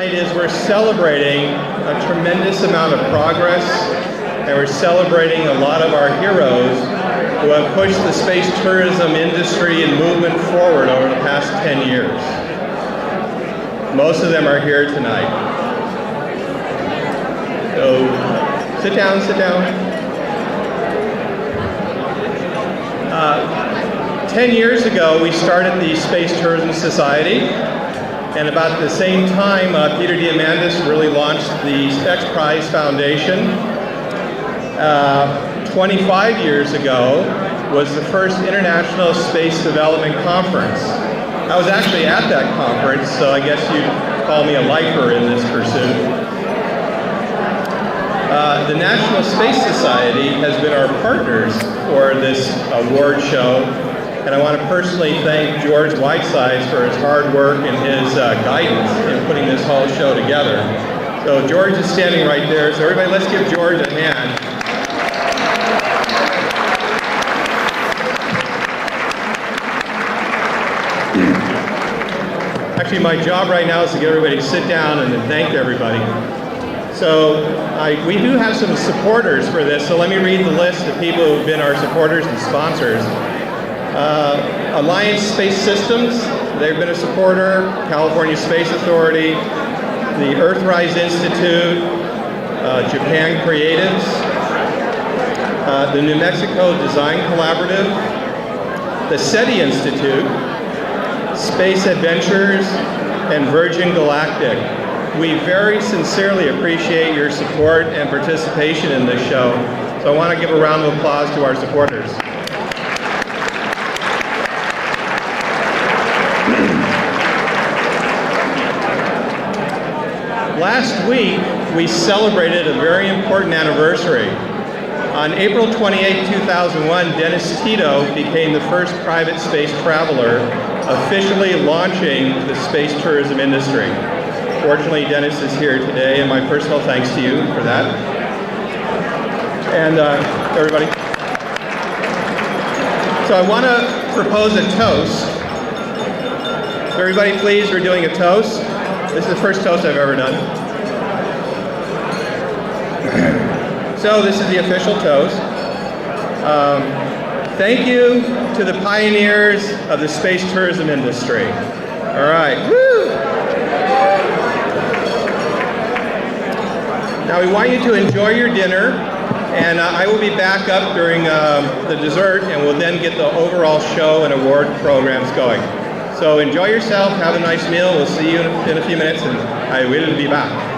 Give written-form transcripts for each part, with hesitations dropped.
tonight is we're celebrating a tremendous amount of progress, and we're celebrating a lot of our heroes who have pushed the space tourism industry and movement forward over the past 10 years. Most of them are here tonight. So, sit down, sit down. 10 years ago, we started the Space Tourism Society, and about the same time, Peter Diamandis really launched the X Prize Foundation. 25 years ago was the first International Space Development Conference. I was actually at that conference, so I guess you'd call me a lifer in this pursuit. The National Space Society has been our partners for this award show, and I want to personally thank George Whitesides for his hard work and his guidance in putting this whole show together. So George is standing right there, so everybody let's give George a hand. Actually, my job right now is to get everybody to sit down and then thank everybody. So we do have some supporters for this, so let me read the list of people who have been our supporters and sponsors. Alliance Space Systems, they've been a supporter. California Space Authority, the Earthrise Institute, Japan Creatives, the New Mexico Design Collaborative, the SETI Institute, Space Adventures, and Virgin Galactic. We very sincerely appreciate your support and participation in this show, so I want to give a round of applause to our supporters. Last week, we celebrated a very important anniversary. On April 28, 2001, Dennis Tito became the first private space traveler, officially launching the space tourism industry. Fortunately, Dennis is here today, and my personal thanks to you for that. And everybody. So I want to propose a toast. Everybody, please, we're doing a toast. This is the first toast I've ever done. So this is the official toast. Thank you to the pioneers of the space tourism industry. All right. Woo! Now we want you to enjoy your dinner, and I will be back up during the dessert, and we'll then get the overall show and award programs going. So enjoy yourself, have a nice meal. We'll see you in a few minutes, and I will be back.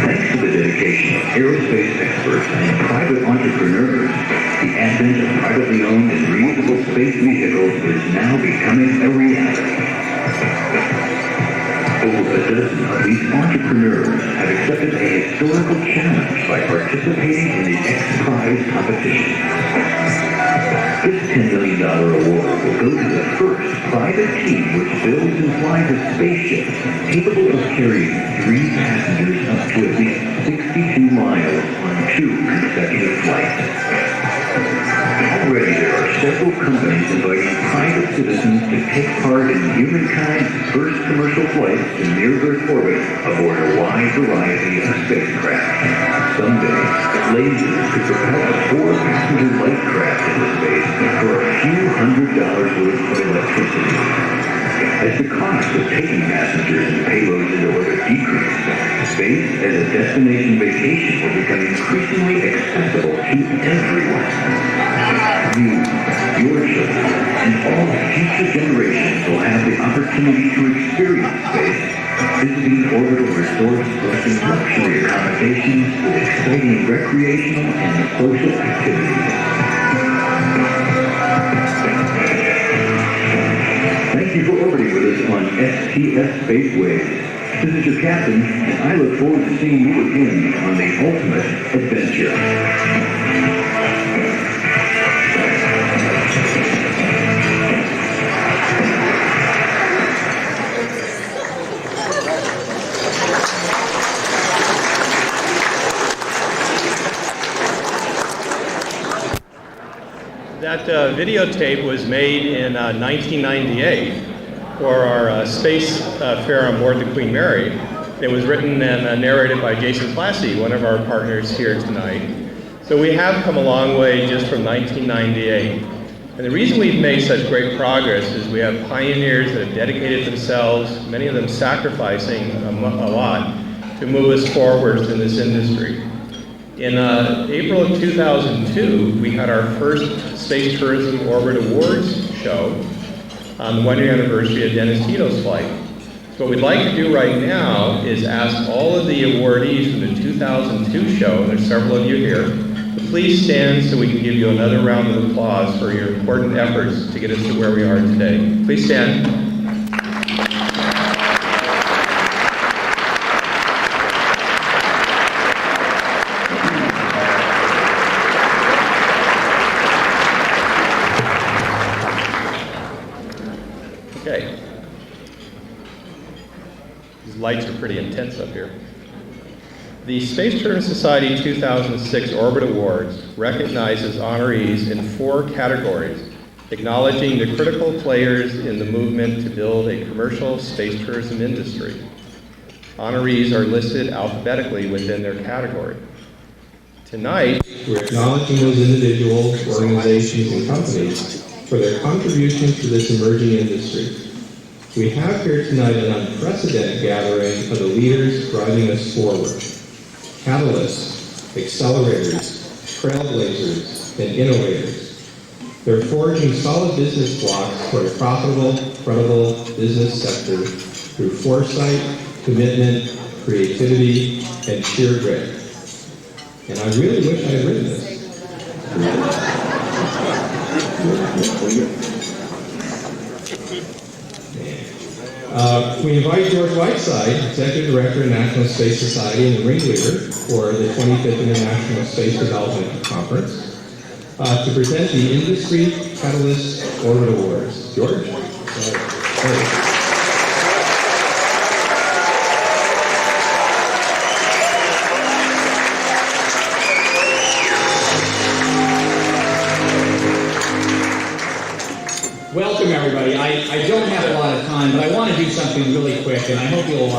Thanks to the education of aerospace experts and private entrepreneurs, the advent of privately owned and reusable space vehicles is now becoming a reality. Over a dozen of these entrepreneurs have accepted a historical challenge by participating in the X Prize competition. This $10 million award will go to the first private team which builds and flies a spaceship capable of carrying 3 passengers up to at least 62 miles on 2 consecutive flights. Already there are several companies inviting private citizens to take part in humankind's first commercial flights to near-Earth orbit aboard a wide variety of spacecraft. Someday, lasers could propel a 4-passenger light craft into space for a few $100s worth of electricity. As the cost of taking passengers and payloads into orbit decrease, space as a destination vacation will become increasingly accessible to everyone. You, your children, and all future generations will have the opportunity to experience space, visiting orbital resorts boasting luxury accommodations with exciting recreational and social activities. Thank you for orbiting with us on STS Spaceways. This is your captain, and I look forward to seeing you again on the ultimate adventure. That videotape was made in 1998 for our space fair on board the Queen Mary. It was written and narrated by Jason Classy, one of our partners here tonight. So we have come a long way just from 1998. And the reason we've made such great progress is we have pioneers that have dedicated themselves, many of them sacrificing a lot, to move us forward in this industry. In April of 2002, we had our first Space Tourism Orbit Awards show on the 1-year anniversary of Dennis Tito's flight. So what we'd like to do right now is ask all of the awardees from the 2002 show, and there's several of you here, to please stand so we can give you another round of applause for your important efforts to get us to where we are today. Please stand. Okay. These lights are pretty intense up here. The Space Tourism Society 2006 Orbit Awards recognizes honorees in 4 categories, acknowledging the critical players in the movement to build a commercial space tourism industry. Honorees are listed alphabetically within their category. Tonight, we're acknowledging those individuals, organizations, and companies for their contributions to this emerging industry. We have here tonight an unprecedented gathering of the leaders driving us forward. Catalysts, accelerators, trailblazers, and innovators. They're forging solid business blocks for a profitable, credible business sector through foresight, commitment, creativity, and sheer grit. And I really wish I had written this. We invite George Whiteside, Executive Director of the National Space Society and the ringleader for the 25th International Space Development Conference, to present the Industry Catalyst Orbit Awards. George? Welcome, everybody. I don't have a lot of time, but I want to do something really quick, and I hope you'll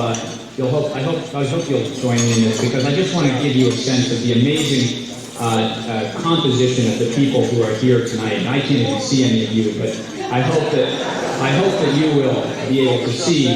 join me in this, because I just want to give you a sense of the amazing composition of the people who are here tonight. And I can't even see any of you, but I hope that you will be able to see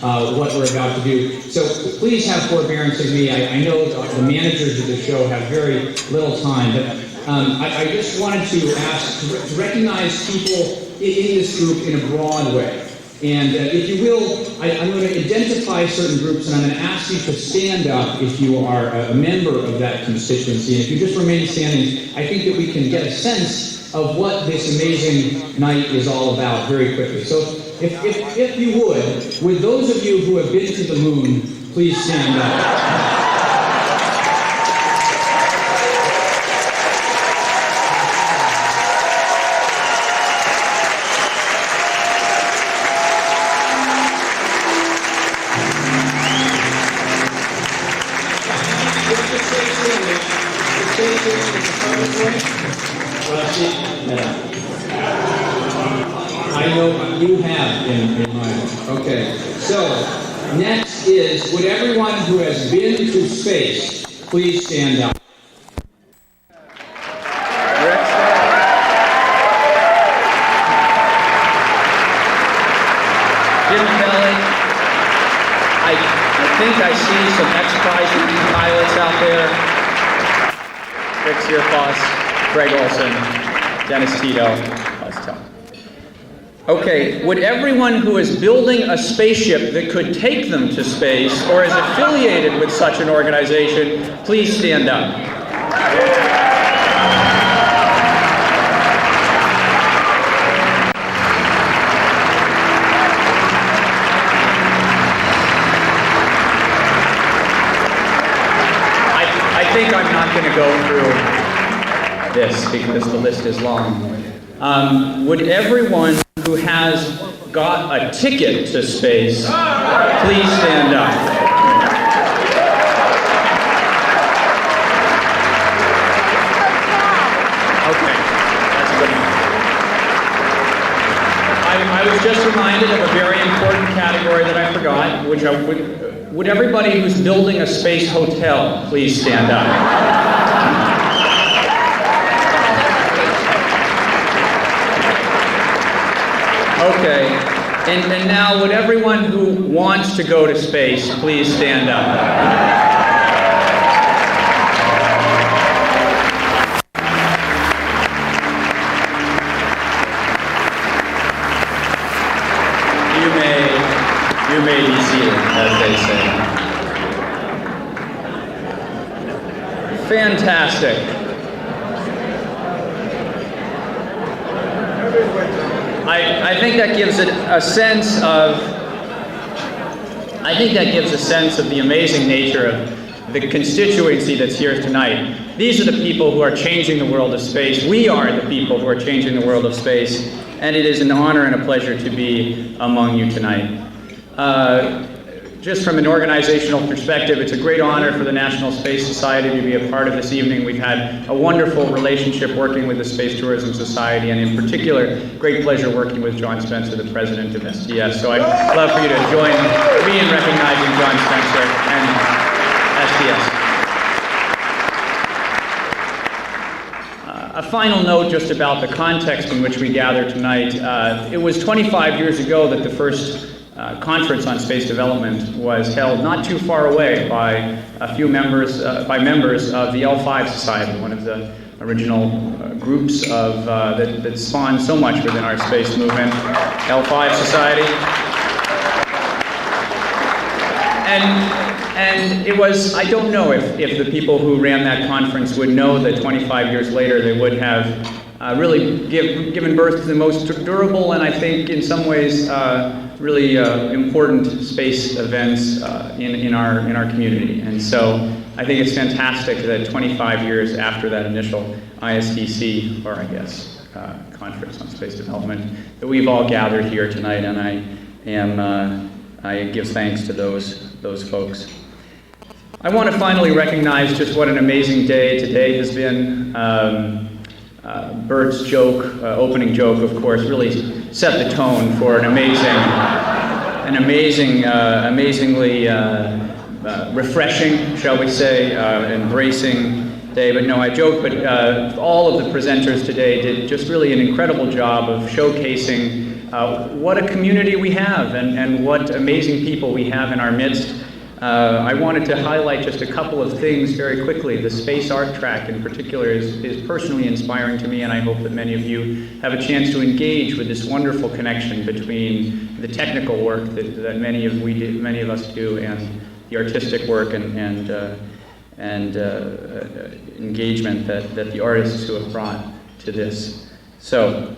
what we're about to do. So please have forbearance of me. I know the managers of the show have very little time, but I just wanted to ask to recognize people in this group in a broad way. And if you will, I'm going to identify certain groups, and I'm going to ask you to stand up if you are a member of that constituency. And if you just remain standing, I think that we can get a sense of what this amazing night is all about very quickly. So if you would those of you who have been to the moon, please stand up. I know you have in mind. Okay. So, next is, would everyone who has been to space please stand up? Jim Kelly, I think I see some ex-Prize pilots out there. Rick Searfoss, Greg Olsen, Dennis Tito. Let's tell. Okay, would everyone who is building a spaceship that could take them to space or is affiliated with such an organization, please stand up. I think I'm not going to go through this because the list is long. Would everyone who has got a ticket to space please stand up? Okay, that's a good one. I was just reminded of a very important category that I forgot, which would everybody who's building a space hotel please stand up? Okay, and now would everyone who wants to go to space please stand up? You may be seated, as they say. Fantastic. I think that gives it a sense of. I think that gives a sense of the amazing nature of the constituency that's here tonight. These are the people who are changing the world of space. We are the people who are changing the world of space, and it is an honor and a pleasure to be among you tonight. Just from an organizational perspective, it's a great honor for the National Space Society to be a part of this evening. We've had a wonderful relationship working with the Space Tourism Society, and in particular, great pleasure working with John Spenser, the president of STS. So I'd love for you to join me in recognizing John Spenser and STS. A final note just about the context in which we gather tonight. It was 25 years ago that the first conference on space development was held not too far away by a few members of the L5 Society, one of the original groups of that spawned so much within our space movement, L5 Society. And it was, I don't know if the people who ran that conference would know that 25 years later they would have really given birth to the most durable and I think in some ways really important space events in our community. And so I think it's fantastic that 25 years after that initial ISDC, or I guess conference on space development, that we've all gathered here tonight, and I give thanks to those folks. I want to finally recognize just what an amazing day today has been. Burt's joke, opening joke, of course, really set the tone for an amazingly refreshing, shall we say, embracing day. But no, I joke, but all of the presenters today did just really an incredible job of showcasing what a community we have and what amazing people we have in our midst. I wanted to highlight just a couple of things very quickly. The Space Art Track in particular is personally inspiring to me, and I hope that many of you have a chance to engage with this wonderful connection between the technical work that many of us do, and the artistic work and engagement that the artists who have brought to this. So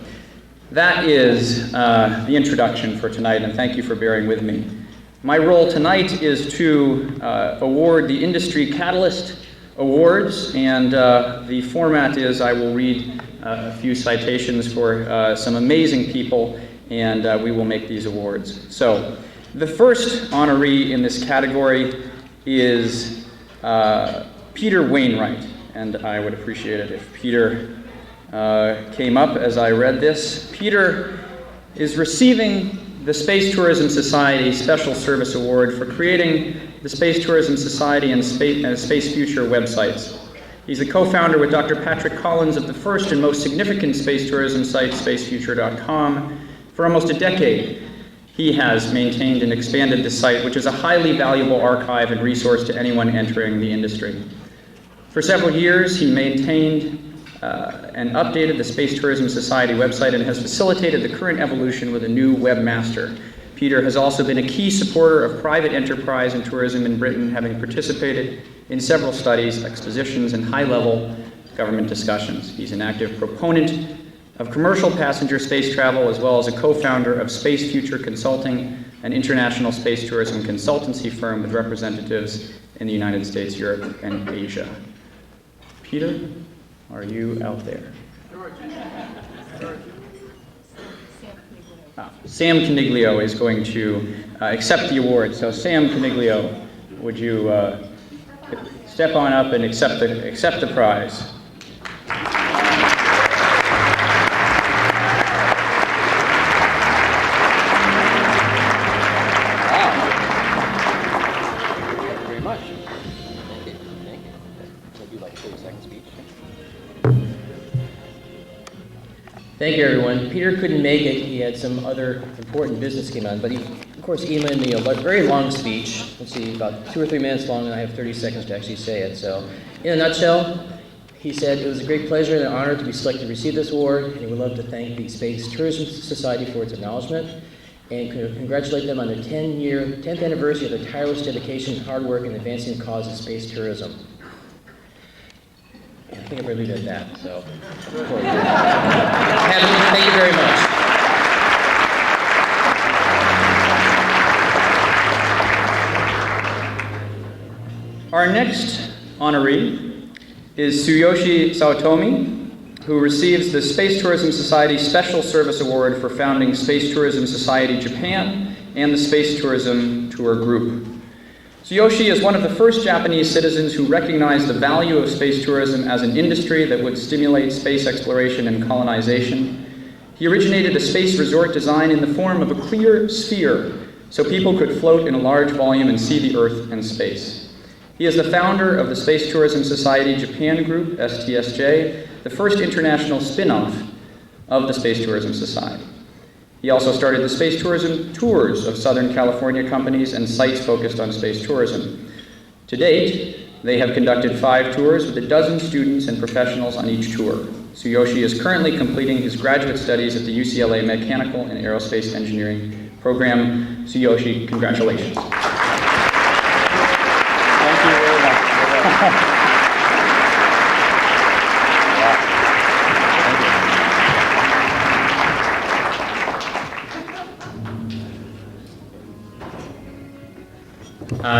that is the introduction for tonight, and thank you for bearing with me. My role tonight is to award the Industry Catalyst Awards, and the format is I will read a few citations for some amazing people, and we will make these awards. So the first honoree in this category is Peter Wainwright, and I would appreciate it if Peter came up as I read this. Peter is receiving the Space Tourism Society Special Service Award for creating the Space Tourism Society and Space Future websites. He's the co-founder with Dr. Patrick Collins of the first and most significant space tourism site, spacefuture.com. For almost a decade, he has maintained and expanded the site, which is a highly valuable archive and resource to anyone entering the industry. For several years, he maintained and updated the Space Tourism Society website and has facilitated the current evolution with a new webmaster. Peter has also been a key supporter of private enterprise and tourism in Britain, having participated in several studies, expositions, and high-level government discussions. He's an active proponent of commercial passenger space travel, as well as a co-founder of Space Future Consulting, an international space tourism consultancy firm with representatives in the United States, Europe, and Asia. Peter, are you out there? Sam Caniglio is going to accept the award. So Sam Caniglio, would you step on up and accept the prize? Thank you, everyone. Peter couldn't make it. He had some other important business came on, but he, of course, emailed me a very long speech. Let's see, about 2 or 3 minutes long, and I have 30 seconds to actually say it. So, in a nutshell, he said, "It was a great pleasure and an honor to be selected to receive this award, and he would love to thank the Space Tourism Society for its acknowledgement, and congratulate them on their 10th anniversary of their tireless dedication and hard work in advancing the cause of space tourism." I think I'm going to leave it at that. So, thank you very much. Our next honoree is Tsuyoshi Saotome, who receives the Space Tourism Society Special Service Award for founding Space Tourism Society Japan and the Space Tourism Tour Group. Tsuyoshi is one of the first Japanese citizens who recognized the value of space tourism as an industry that would stimulate space exploration and colonization. He originated a space resort design in the form of a clear sphere so people could float in a large volume and see the Earth and space. He is the founder of the Space Tourism Society Japan Group, STSJ, the first international spin-off of the Space Tourism Society. He also started the space tourism tours of Southern California companies and sites focused on space tourism. To date, they have conducted 5 tours with a dozen students and professionals on each tour. Tsuyoshi is currently completing his graduate studies at the UCLA Mechanical and Aerospace Engineering program. Tsuyoshi, congratulations.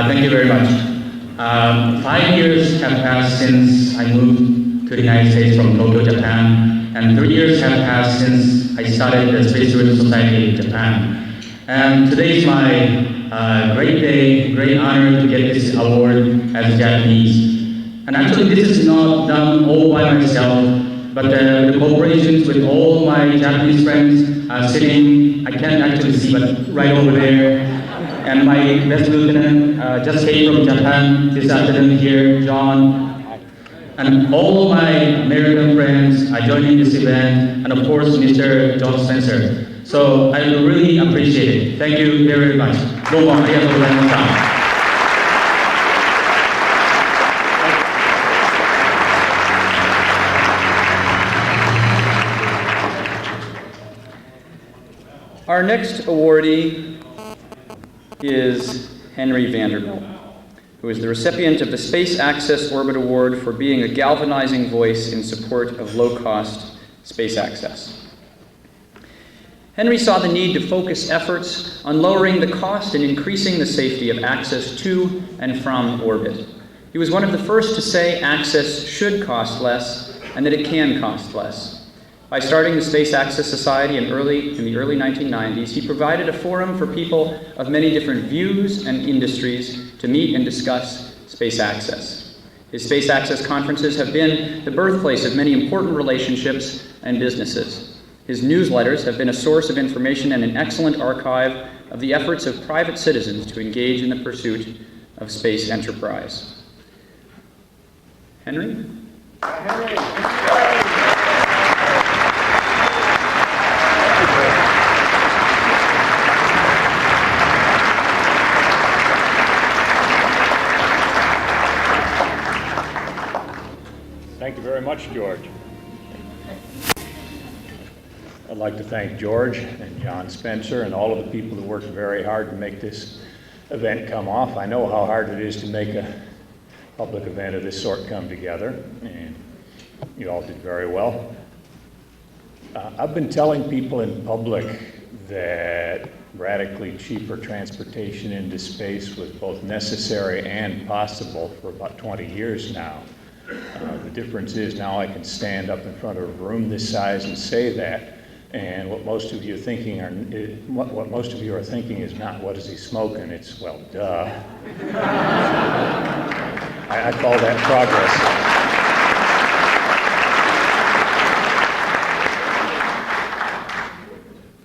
Thank you very much. Thank you very much. 5 years have passed since I moved to the United States from Tokyo, Japan, and 3 years have passed since I started the Space Tourism Society in Japan. And today is my great day, great honor to get this award as Japanese. And actually this is not done all by myself, but the cooperations with all my Japanese friends are sitting, I can't actually see, but right over there. And my best lieutenant just came from Japan this afternoon here, John. And all my American friends are joining this event, and of course, Mr. John Spenser. So I really appreciate it. Thank you very, very much. どうもありがとうございました。Our Our next awardee is Henery Vanderbilt, who is the recipient of the Space Access Orbit Award for being a galvanizing voice in support of low-cost space access. Henry saw the need to focus efforts on lowering the cost and increasing the safety of access to and from orbit. He was one of the first to say access should cost less and that it can cost less. By starting the Space Access Society in the early 1990s, he provided a forum for people of many different views and industries to meet and discuss space access. His space access conferences have been the birthplace of many important relationships and businesses. His newsletters have been a source of information and an excellent archive of the efforts of private citizens to engage in the pursuit of space enterprise. Henry? Thank you very much, George. I'd like to thank George and John Spenser and all of the people who worked very hard to make this event come off. I know how hard it is to make a public event of this sort come together, and you all did very well. I've been telling people in public that radically cheaper transportation into space was both necessary and possible for about 20 years now. The difference is now I can stand up in front of a room this size and say that. And what most of you are thinking is not what is he smoking, it's well, duh. I call that progress.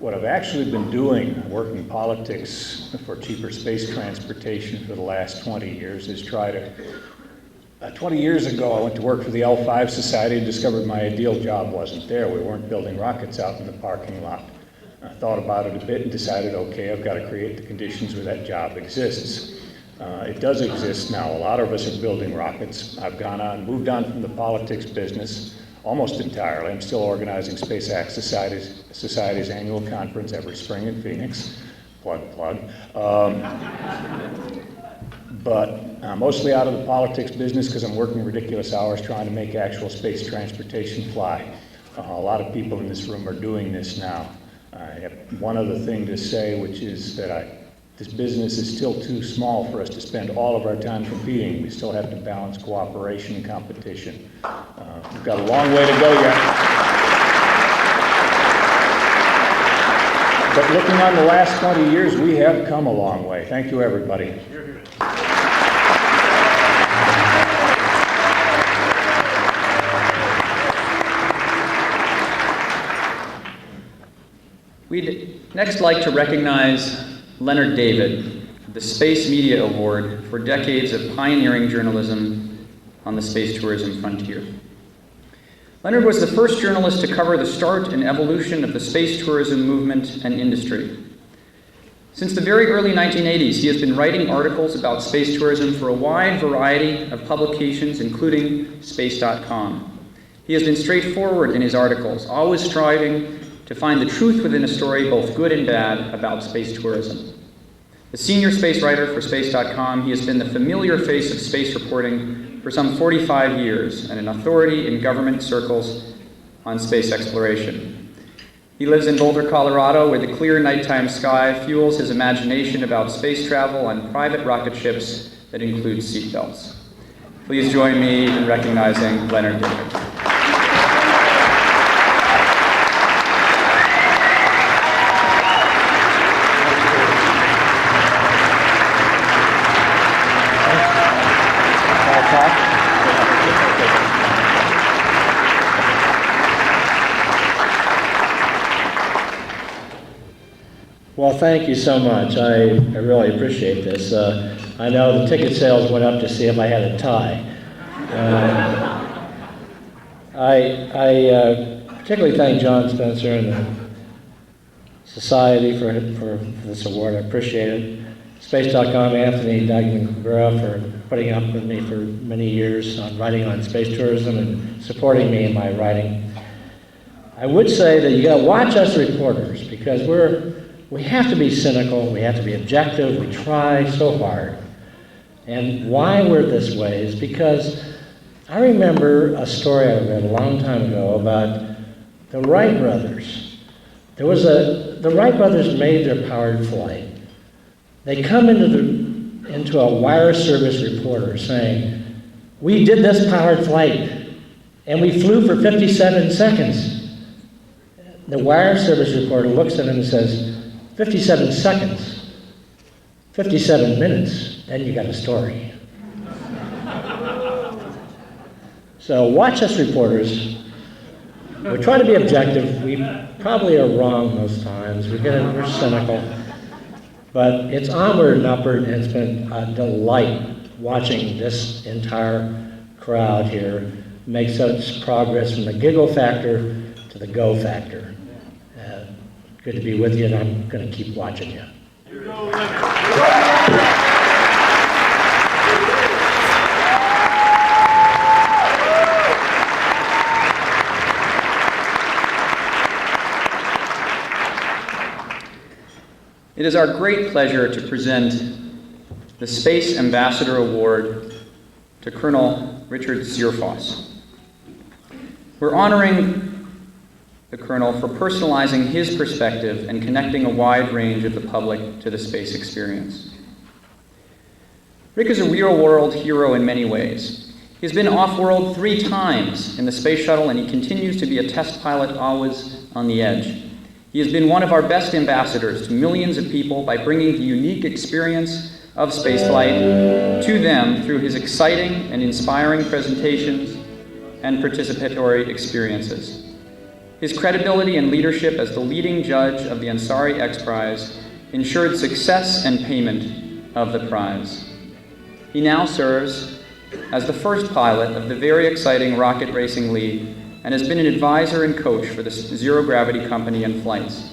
What I've actually been doing, working politics for cheaper space transportation for the last 20 years, is try to 20 years ago, I went to work for the L5 Society and discovered my ideal job wasn't there. We weren't building rockets out in the parking lot. I thought about it a bit and decided, okay, I've got to create the conditions where that job exists. It does exist now. A lot of us are building rockets. I've moved on from the politics business almost entirely. I'm still organizing Space Access Society's annual conference every spring in Phoenix. Plug. But mostly out of the politics business because I'm working ridiculous hours trying to make actual space transportation fly. A lot of people in this room are doing this now. I have one other thing to say, which is that this business is still too small for us to spend all of our time competing. We still have to balance cooperation and competition. We've got a long way to go yet. But looking on the last 20 years, we have come a long way. Thank you, everybody. We'd next like to recognize Leonard David, the Space Media Award for decades of pioneering journalism on the space tourism frontier. Leonard was the first journalist to cover the start and evolution of the space tourism movement and industry. Since the very early 1980s, he has been writing articles about space tourism for a wide variety of publications, including Space.com. He has been straightforward in his articles, always striving to find the truth within a story, both good and bad, about space tourism. The senior space writer for Space.com, he has been the familiar face of space reporting for some 45 years and an authority in government circles on space exploration. He lives in Boulder, Colorado, where the clear nighttime sky fuels his imagination about space travel on private rocket ships that include seatbelts. Please join me in recognizing Leonard David. Well, thank you so much. I really appreciate this. I know the ticket sales went up to see if I had a tie. I particularly thank John Spenser and the Society for this award. I appreciate it. Space.com, Anthony, Doug, and Vera for putting up with me for many years on writing on space tourism and supporting me in my writing. I would say that you got to watch us reporters because we're we have to be cynical, we have to be objective, we try so hard. And why we're this way is because I remember a story I read a long time ago about the Wright brothers. The Wright brothers made their powered flight. They come into a wire service reporter saying, "We did this powered flight, and we flew for 57 seconds." The wire service reporter looks at him and says, 57 seconds, 57 minutes, then you got a story. So watch us reporters. We try to be objective. We probably are wrong most times. We're cynical. But it's onward and upward, and it's been a delight watching this entire crowd here make such progress from the giggle factor to the go factor. Good to be with you, and I'm going to keep watching you. It is our great pleasure to present the Space Ambassador Award to Colonel Richard Searfoss. We're honoring the Colonel for personalizing his perspective and connecting a wide range of the public to the space experience. Rick is a real-world hero in many ways. He's been off-world 3 times in the space shuttle, and he continues to be a test pilot always on the edge. He has been one of our best ambassadors to millions of people by bringing the unique experience of spaceflight to them through his exciting and inspiring presentations and participatory experiences. His credibility and leadership as the leading judge of the Ansari X Prize ensured success and payment of the prize. He now serves as the first pilot of the very exciting Rocket Racing League and has been an advisor and coach for the Zero Gravity Company and flights.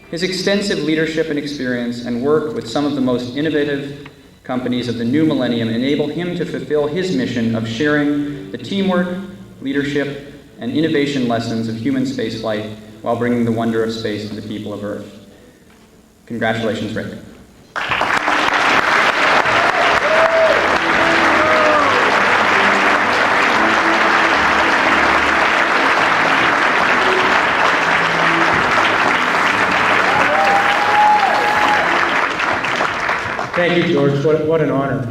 His extensive leadership and experience and work with some of the most innovative companies of the new millennium enable him to fulfill his mission of sharing the teamwork, leadership, and innovation lessons of human spaceflight while bringing the wonder of space to the people of Earth. Congratulations, Rick. Thank you, George. What an honor.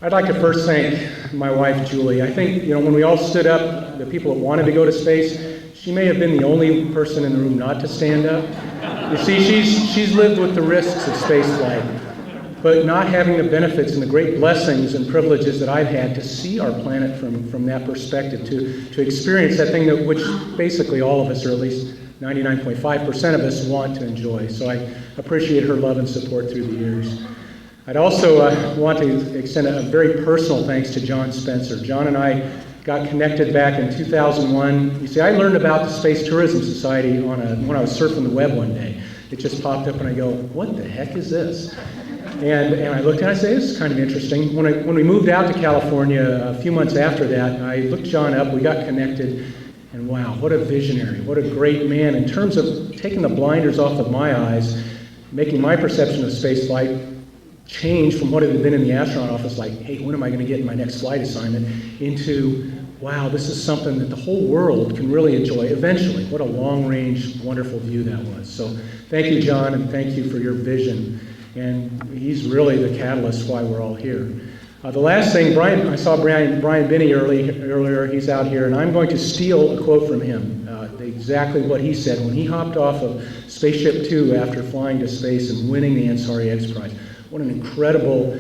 I'd like to first thank my wife, Julie. I think, when we all stood up, the people that wanted to go to space, she may have been the only person in the room not to stand up. You see, she's lived with the risks of space flight, but not having the benefits and the great blessings and privileges that I've had to see our planet from that perspective, to experience that thing that which basically all of us, or at least 99.5% of us, want to enjoy. So I appreciate her love and support through the years. I'd also want to extend a very personal thanks to John Spenser. John and I got connected back in 2001. You see, I learned about the Space Tourism Society when I was surfing the web one day. It just popped up and I go, what the heck is this? And I looked and I said, this is kind of interesting. When we moved out to California a few months after that, I looked John up, we got connected, and wow, what a visionary, what a great man in terms of taking the blinders off of my eyes, making my perception of spaceflight change from what it had been in the astronaut office, like, hey, when am I going to get my next flight assignment, into, wow, this is something that the whole world can really enjoy eventually. What a long-range, wonderful view that was. So thank you, John, and thank you for your vision. And he's really the catalyst why we're all here. The last thing, I saw Brian Binney earlier, he's out here, and I'm going to steal a quote from him, exactly what he said when he hopped off of Spaceship Two after flying to space and winning the Ansari X Prize. What an incredible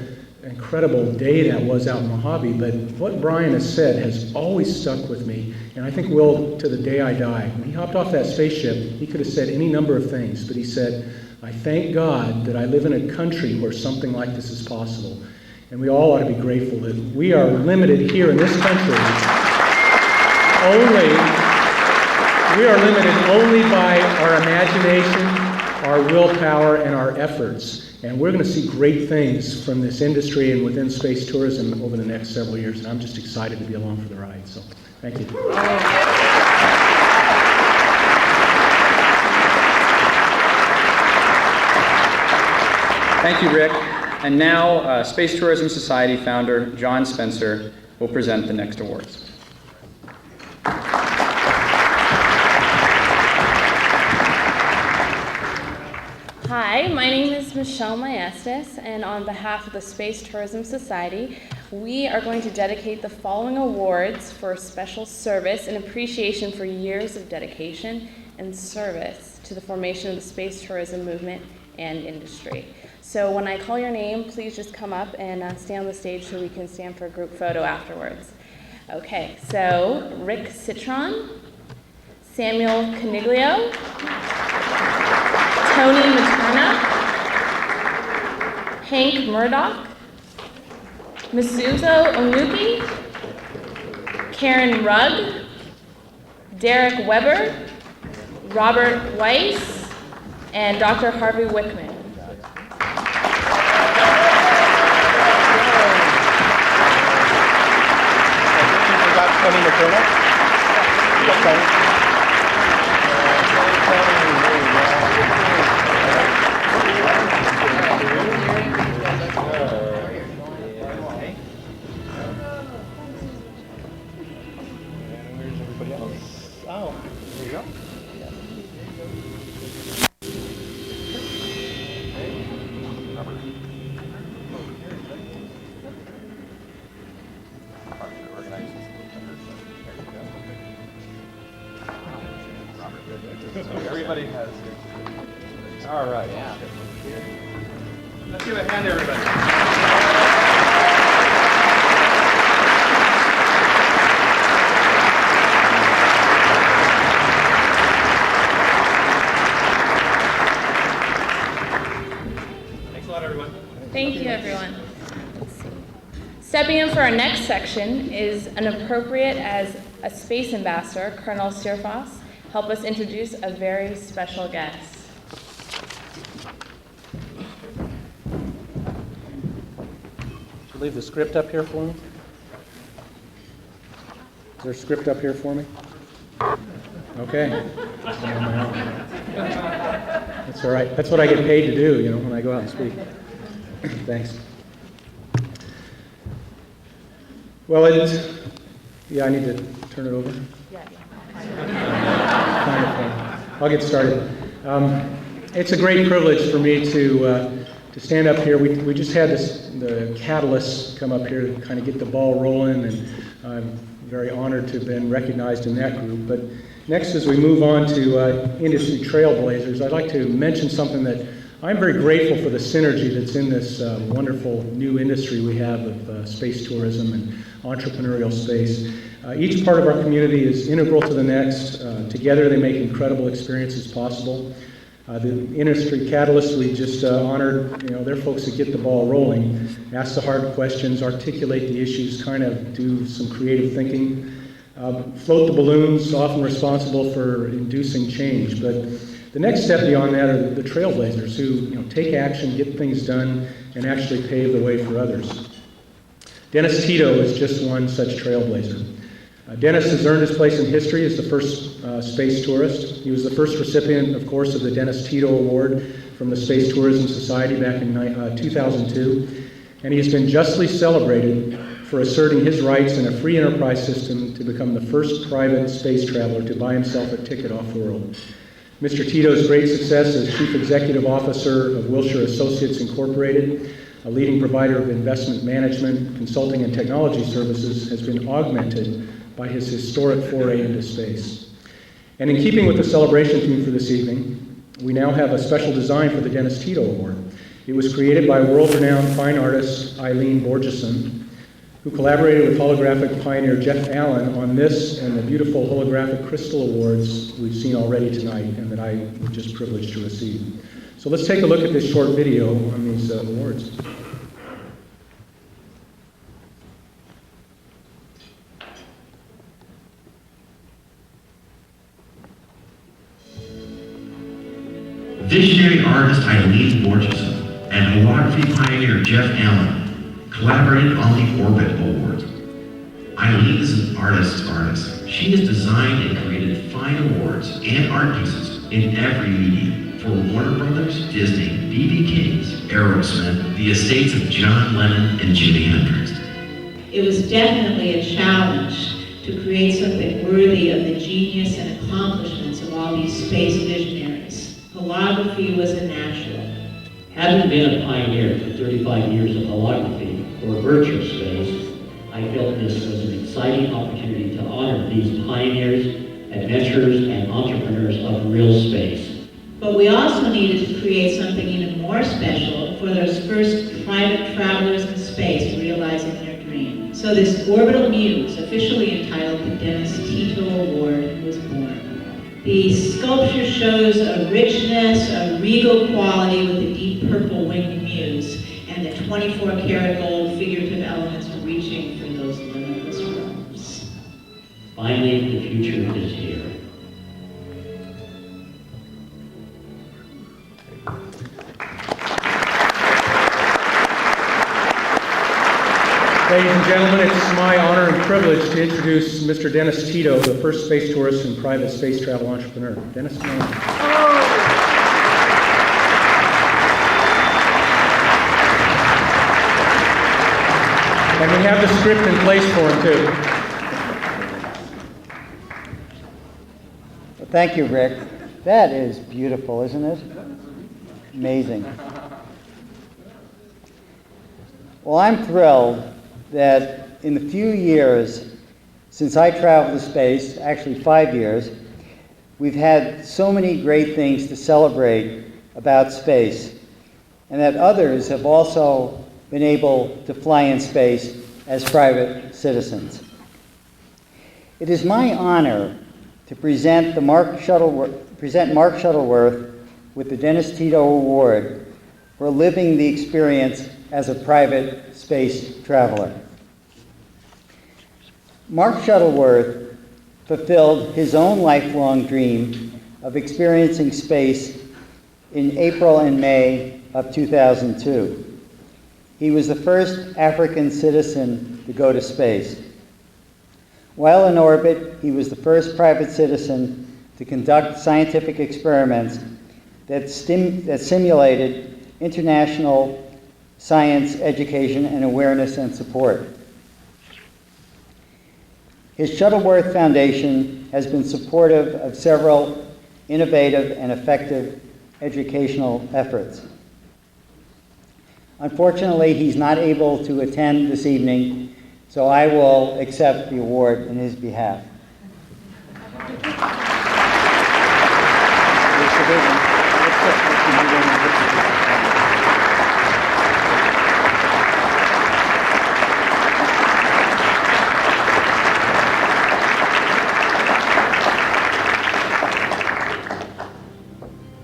day that was out in Mojave, but what Brian has said has always stuck with me, and I think will to the day I die. When he hopped off that spaceship, he could have said any number of things, but he said, I thank God that I live in a country where something like this is possible. And we all ought to be grateful that we are limited here in this country only by our imagination, our willpower, and our efforts. And we're going to see great things from this industry and within space tourism over the next several years. And I'm just excited to be along for the ride. So, thank you. Thank you, Rick. And now, Space Tourism Society founder John Spenser will present the next awards. Hi, my name is Michelle Maestas, and on behalf of the Space Tourism Society, we are going to dedicate the following awards for special service and appreciation for years of dedication and service to the formation of the space tourism movement and industry. So when I call your name, please just come up and stand on the stage so we can stand for a group photo afterwards. Okay, so Rick Citron, Samuel Caniglio, Tony Materna, Hank Murdoch, Masuzo Onuki, Karen Rugg, Derek Weber, Robert Weiss, and Dr. Harvey Wickman. Tony Materna? Everybody has it. All right. Yeah. Let's give a hand to everybody. Thanks a lot, everyone. Thank you, everyone. Let's see. Stepping in for our next section is an appropriate as a space ambassador, Colonel Searfoss, help us introduce a very special guest. Did you leave the script up here for me? Is there a script up here for me? Okay. That's all right. That's what I get paid to do, you know, when I go out and speak. Thanks. Well, yeah, I need to turn it over. I'll get started. It's a great privilege for me to stand up here. We just had the catalyst come up here to kind of get the ball rolling, and I'm very honored to have been recognized in that group. But next, as we move on to industry trailblazers, I'd like to mention something that I'm very grateful for, the synergy that's in this wonderful new industry we have of space tourism and entrepreneurial space. Each part of our community is integral to the next. Together they make incredible experiences possible. The industry catalysts we just honored, you know, they're folks that get the ball rolling, ask the hard questions, articulate the issues, kind of do some creative thinking, float the balloons, often responsible for inducing change. But the next step beyond that are the trailblazers who, you know, take action, get things done, and actually pave the way for others. Dennis Tito is just one such trailblazer. Dennis has earned his place in history as the first space tourist. He was the first recipient, of course, of the Dennis Tito Award from the Space Tourism Society back in 2002, and he has been justly celebrated for asserting his rights in a free enterprise system to become the first private space traveler to buy himself a ticket off world. Mr. Tito's great success as Chief Executive Officer of Wilshire Associates Incorporated, a leading provider of investment management, consulting, and technology services, has been augmented by his historic foray into space. And in keeping with the celebration theme for this evening, we now have a special design for the Dennis Tito Award. It was created by world-renowned fine artist Eileen Borgeson, who collaborated with holographic pioneer Jeff Allen on this and the beautiful holographic crystal awards we've seen already tonight and that I was just privileged to receive. So let's take a look at this short video on these awards. Visionary artist Eileen Borgeson and holography pioneer Jeff Allen collaborated on the Orbit Awards. Eileen is an artist's artist. She has designed and created fine awards and art pieces in every medium. for Warner Brothers, Disney, B.B. King's, Aerosmith, the estates of John Lennon and Jimi Hendrix. It was definitely a challenge to create something worthy of the genius and accomplishments of all these space visionaries. Holography was a natural. Having been a pioneer for 35 years of holography, or virtual space, I felt this was an exciting opportunity to honor these pioneers, adventurers, and entrepreneurs of real space. But we also needed to create something even more special for those first private travelers in space realizing their dream. So this orbital muse, officially entitled the Dennis Tito Award, was born. The sculpture shows a richness, a regal quality with the deep purple winged muse and the 24-karat gold figurative elements reaching for those limitless realms. Finally, the future is here. Ladies and gentlemen, it's my honor and privilege to introduce Mr. Dennis Tito, the first space tourist and private space travel entrepreneur. Dennis, come on. And we have the script in place for him, too. Well, thank you, Rick. That is beautiful, isn't it? Amazing. Well, I'm thrilled that in the few years since I traveled to space, actually 5 years, we've had so many great things to celebrate about space, and that others have also been able to fly in space as private citizens. It is my honor to present Mark Shuttleworth with the Dennis Tito Award for living the experience as a private space traveler. Mark Shuttleworth fulfilled his own lifelong dream of experiencing space in April and May of 2002. He was the first African citizen to go to space. While in orbit, he was the first private citizen to conduct scientific experiments that simulated international science, education, and awareness and support. His Shuttleworth Foundation has been supportive of several innovative and effective educational efforts. Unfortunately, he's not able to attend this evening, so I will accept the award in his behalf.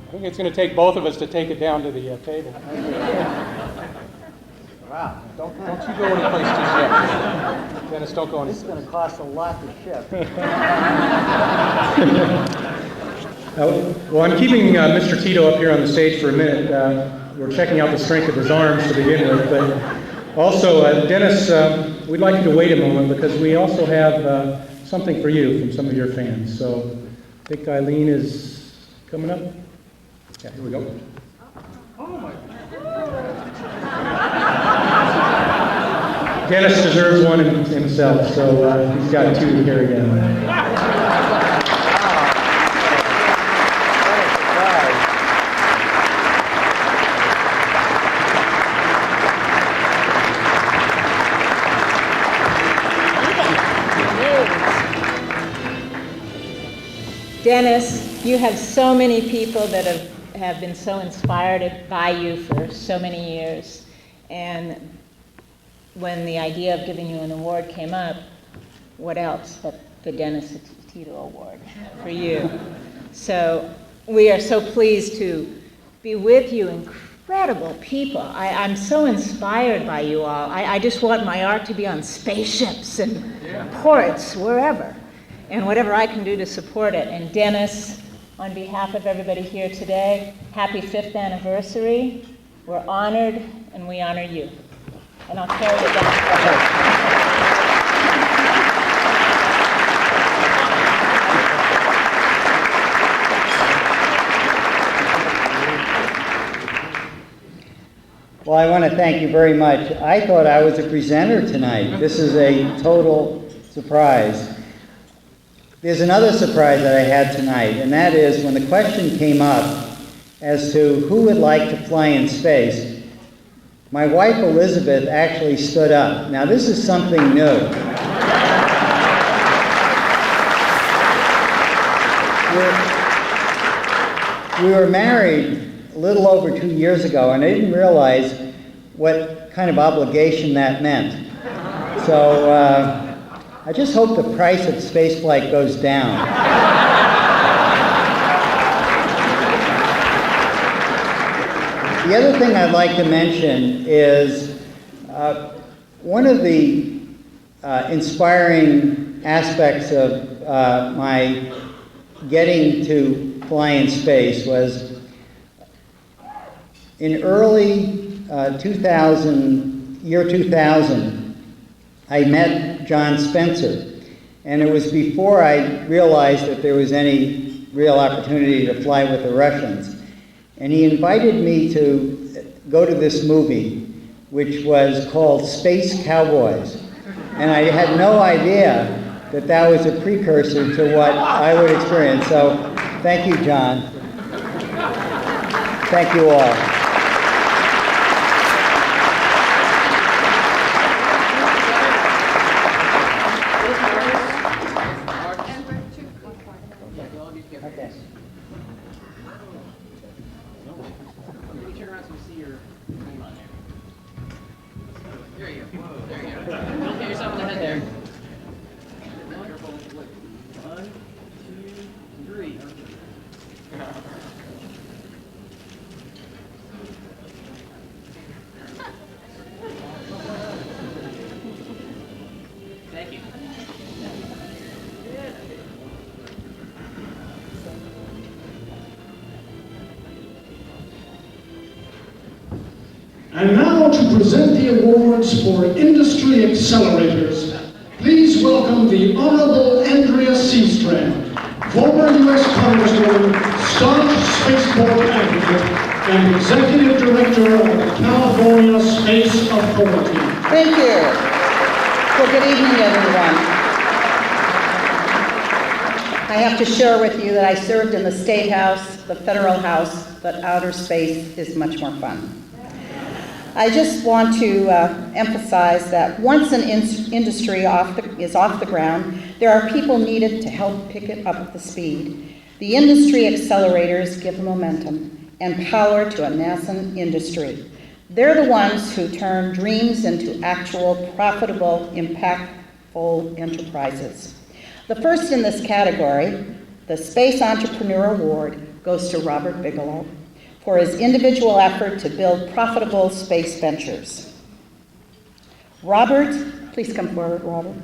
I think it's going to take both of us to take it down to the table. Wow. Don't you go anyplace just yet. Dennis, don't go anyplace. This is going to cost a lot to ship. Well, I'm keeping Mr. Tito up here on the stage for a minute. We're checking out the strength of his arms to begin with. But also, Dennis, we'd like you to wait a moment because we also have something for you from some of your fans. So I think Eileen is coming up. Yeah, here we go. Oh my Dennis deserves one himself, so he's got two to carry down. Dennis, you have so many people that have been so inspired by you for so many years. And when the idea of giving you an award came up, what else but the Dennis Tito Award for you? So we are so pleased to be with you, incredible people. I'm so inspired by you all. I just want my art to be on spaceships and ports, wherever, and whatever I can do to support it. And Dennis, on behalf of everybody here today, happy 5th anniversary. We're honored, and we honor you. And I'll carry it down. Well, I want to thank you very much. I thought I was a presenter tonight. This is a total surprise. There's another surprise that I had tonight, and that is when the question came up as to who would like to fly in space, my wife Elizabeth actually stood up. Now, this is something new. We were married a little over 2 years ago, and I didn't realize what kind of obligation that meant. So I just hope the price of spaceflight goes down. The other thing I'd like to mention is one of the inspiring aspects of my getting to fly in space was in early 2000, I met John Spenser, and it was before I realized that there was any real opportunity to fly with the Russians. And he invited me to go to this movie, which was called Space Cowboys. And I had no idea that that was a precursor to what I would experience. So thank you, John. Thank you all. And now to present the awards for Industry Accelerators, please welcome the Honorable Andrea Seastrand, former U.S. Congresswoman, staunch spaceport advocate, and Executive Director of the California Space Authority. Thank you. Well, good evening, everyone. I have to share with you that I served in the State House, the Federal House, but outer space is much more fun. I just want to emphasize that once an industry is off the ground, there are people needed to help pick it up the speed. The industry accelerators give momentum and power to a nascent industry. They're the ones who turn dreams into actual, profitable, impactful enterprises. The first in this category, the Space Entrepreneur Award, goes to Robert Bigelow for his individual effort to build profitable space ventures. Robert, please come forward, Robert.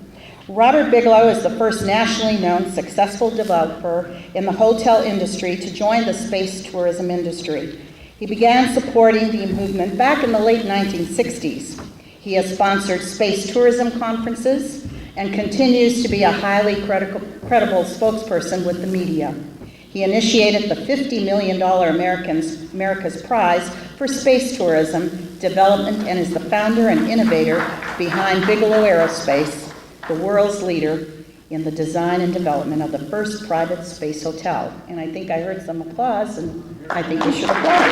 Robert Bigelow is the first nationally known successful developer in the hotel industry to join the space tourism industry. He began supporting the movement back in the late 1960s. He has sponsored space tourism conferences and continues to be a highly credible spokesperson with the media. He initiated the $50 million America's Prize for Space Tourism Development and is the founder and innovator behind Bigelow Aerospace, the world's leader in the design and development of the first private space hotel. And I think I heard some applause, and I think we should applaud.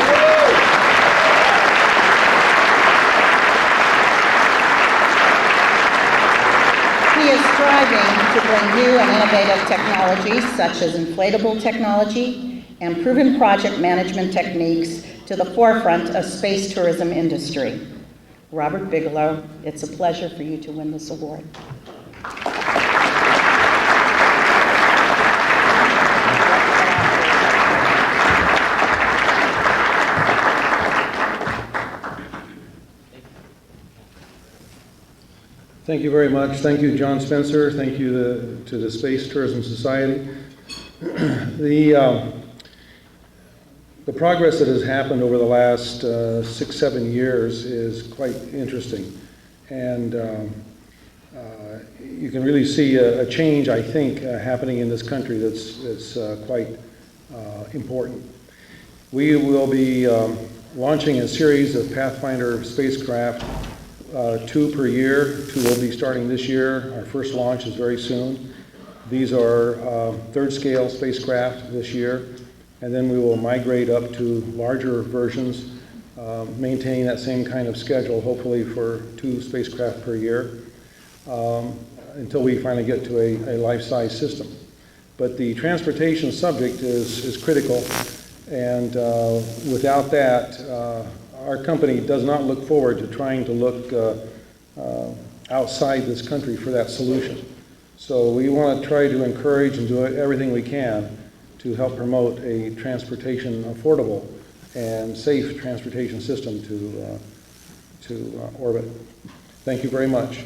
He is striving to bring new and innovative technologies such as inflatable technology and proven project management techniques to the forefront of space tourism industry. Robert Bigelow, it's a pleasure for you to win this award. Thank you very much. Thank you, John Spenser. Thank you to the Space Tourism Society. The progress that has happened over the last 6-7 years is quite interesting. And you can really see a change, I think, happening in this country that's quite important. We will be launching a series of Pathfinder spacecraft, 2 per year. 2 will be starting this year. Our first launch is very soon. These are third-scale spacecraft this year, and then we will migrate up to larger versions, maintaining that same kind of schedule, hopefully for 2 spacecraft per year, until we finally get to a life-size system. But the transportation subject is critical, and without that, our company does not look forward to trying to look outside this country for that solution. So we want to try to encourage and do everything we can to help promote a transportation, affordable and safe transportation system to orbit. Thank you very much.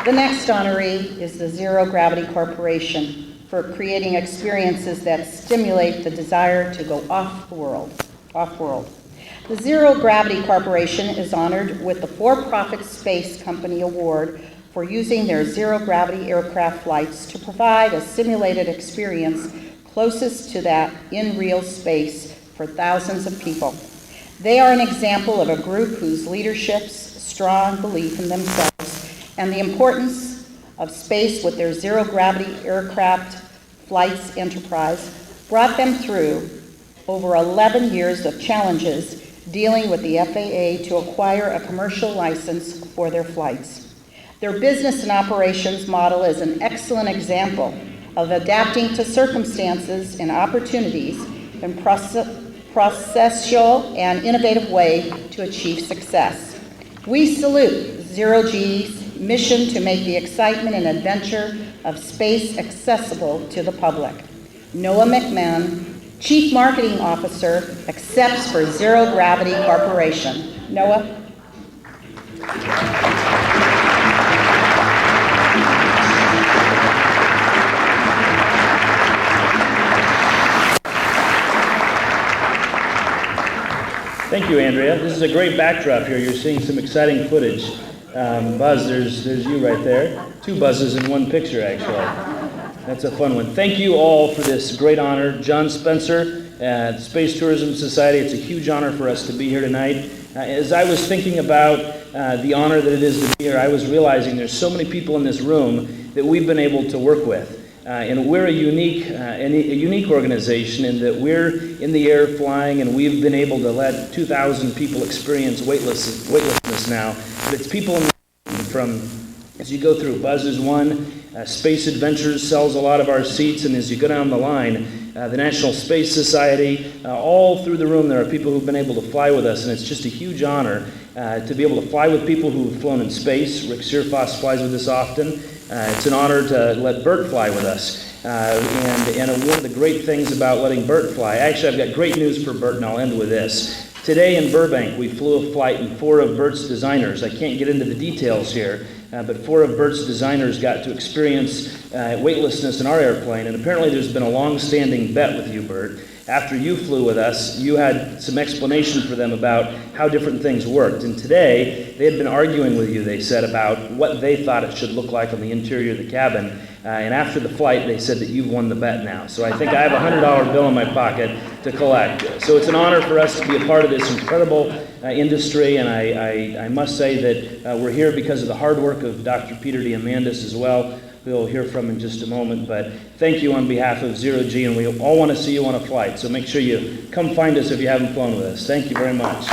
The next honoree is the Zero Gravity Corporation for creating experiences that stimulate the desire to go off-world. The Zero Gravity Corporation is honored with the For-Profit Space Company Award for using their zero-gravity aircraft flights to provide a simulated experience closest to that in real space for thousands of people. They are an example of a group whose leadership's strong belief in themselves and the importance of space with their zero-gravity aircraft flights enterprise brought them through over 11 years of challenges dealing with the FAA to acquire a commercial license for their flights. Their business and operations model is an excellent example of adapting to circumstances and opportunities in processual and innovative way to achieve success. We salute Zero G's mission to make the excitement and adventure of space accessible to the public. Noah McMahon, Chief Marketing Officer, accepts for Zero Gravity Corporation. Noah? Thank you, Andrea. This is a great backdrop here. You're seeing some exciting footage. Buzz, there's you right there. 2 buzzes in one picture, actually. That's a fun one. Thank you all for this great honor. John Spenser, the Space Tourism Society, it's a huge honor for us to be here tonight. As I was thinking about the honor that it is to be here, I was realizing there's so many people in this room that we've been able to work with. And we're a unique organization in that we're in the air flying, and we've been able to let 2,000 people experience weightlessness now. But it's people from, as you go through, Buzz is one, Space Adventures sells a lot of our seats, and as you go down the line, the National Space Society, all through the room there are people who've been able to fly with us, and it's just a huge honor to be able to fly with people who've flown in space. Rick Searfoss flies with us often. It's an honor to let Burt fly with us. And one of the great things about letting Burt fly, actually I've got great news for Burt, and I'll end with this. Today in Burbank, we flew a flight, and 4 of Burt's designers, I can't get into the details here, but 4 of Burt's designers got to experience weightlessness in our airplane, and apparently there's been a long-standing bet with you, Burt. After you flew with us, you had some explanation for them about how different things worked. And today, they had been arguing with you, they said, about what they thought it should look like on the interior of the cabin. And after the flight, they said that you've won the bet now. So I think I have a $100 bill in my pocket to collect. So it's an honor for us to be a part of this incredible industry. And I must say that we're here because of the hard work of Dr. Peter Diamandis as well, who we'll hear from in just a moment. But thank you on behalf of Zero G, and we all want to see you on a flight. So make sure you come find us if you haven't flown with us. Thank you very much.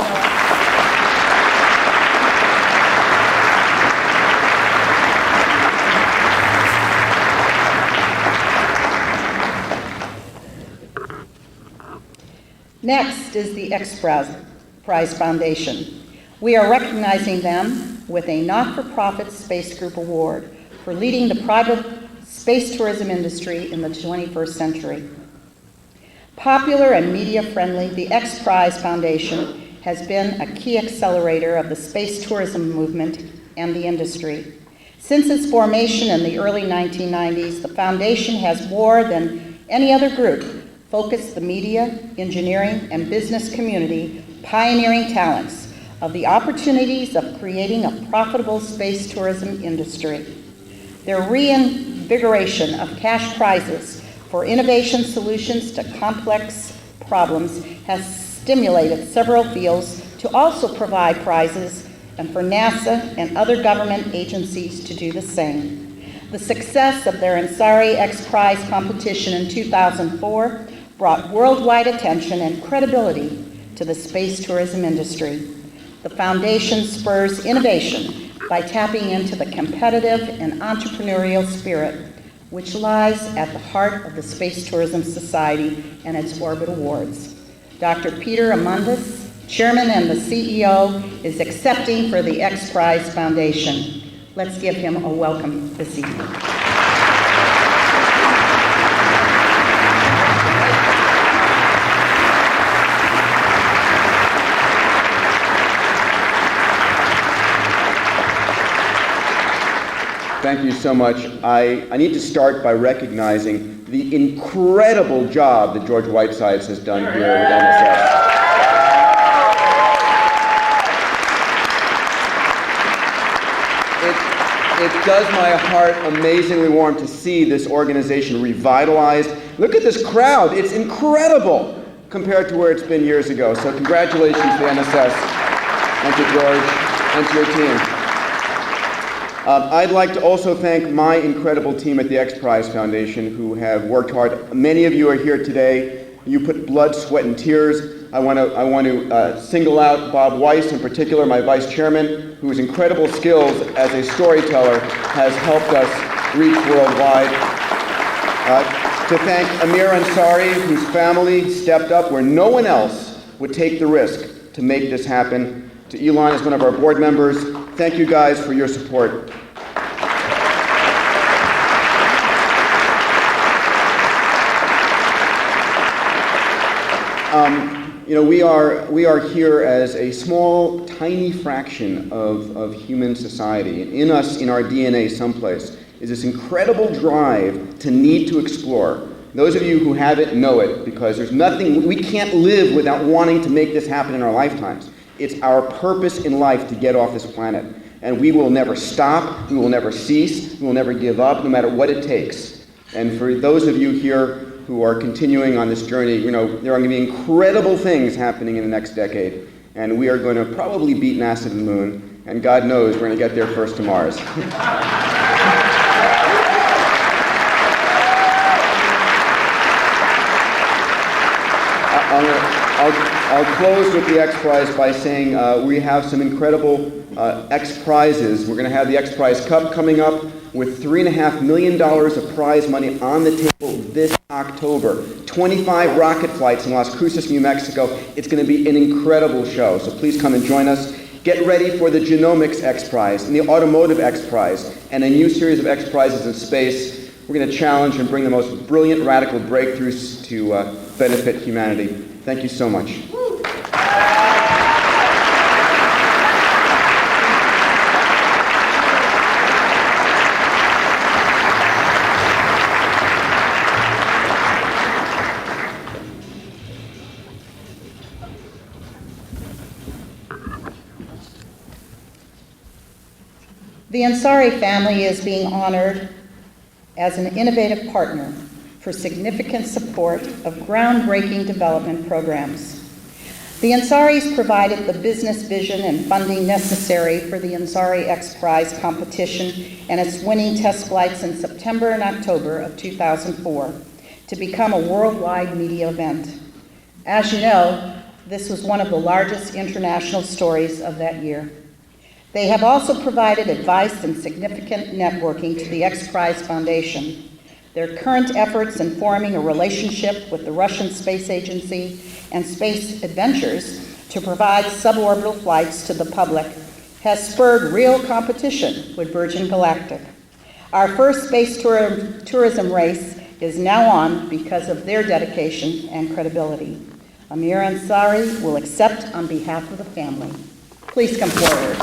Next is the X Prize Foundation. We are recognizing them with a not-for-profit Space Group Award for leading the private space tourism industry in the 21st century. Popular and media-friendly, the X Prize Foundation has been a key accelerator of the space tourism movement and the industry. Since its formation in the early 1990s, the foundation has more than any other group focused the media, engineering, and business community pioneering talents of the opportunities of creating a profitable space tourism industry. Their reinvigoration of cash prizes for innovation solutions to complex problems has stimulated several fields to also provide prizes, and for NASA and other government agencies to do the same. The success of their Ansari X Prize competition in 2004 brought worldwide attention and credibility to the space tourism industry. The foundation spurs innovation by tapping into the competitive and entrepreneurial spirit which lies at the heart of the Space Tourism Society and its Orbit Awards. Dr. Peter Diamandis, Chairman and the CEO, is accepting for the X Prize Foundation. Let's give him a welcome this evening. Thank you so much. I need to start by recognizing the incredible job that George Whitesides has done here with NSS. It does my heart amazingly warm to see this organization revitalized. Look at this crowd. It's incredible compared to where it's been years ago. So congratulations to NSS and to George and to your team. I'd like to also thank my incredible team at the X Prize Foundation who have worked hard. Many of you are here today. You put blood, sweat, and tears. I want to single out Bob Weiss in particular, my vice chairman, whose incredible skills as a storyteller has helped us reach worldwide. To thank Amir Ansari, whose family stepped up where no one else would take the risk to make this happen. To Elon as one of our board members, thank you guys for your support. We are here as a small, tiny fraction of human society. And in us, in our DNA someplace, is this incredible drive to need to explore. Those of you who have it know it, because there's nothing, we can't live without wanting to make this happen in our lifetimes. It's our purpose in life to get off this planet. And we will never stop, we will never cease, we will never give up, no matter what it takes. And for those of you here who are continuing on this journey, there are going to be incredible things happening in the next decade. And we are going to probably beat NASA to the moon. And God knows we're going to get there first to Mars. I'll close with the X Prize by saying we have some incredible X Prizes. We're going to have the X Prize Cup coming up with $3.5 million of prize money on the table this October. 25 rocket flights in Las Cruces, New Mexico. It's going to be an incredible show, so please come and join us. Get ready for the Genomics X Prize and the Automotive X Prize and a new series of X Prizes in space. We're going to challenge and bring the most brilliant radical breakthroughs to benefit humanity. Thank you so much. The Ansari family is being honored as an innovative partner for significant support of groundbreaking development programs. The Ansaris provided the business vision and funding necessary for the Ansari X Prize competition and its winning test flights in September and October of 2004 to become a worldwide media event. As you know, this was one of the largest international stories of that year. They have also provided advice and significant networking to the X Prize Foundation. Their current efforts in forming a relationship with the Russian Space Agency and Space Adventures to provide suborbital flights to the public has spurred real competition with Virgin Galactic. Our first space tourism race is now on because of their dedication and credibility. Amir Ansari will accept on behalf of the family. Please come forward.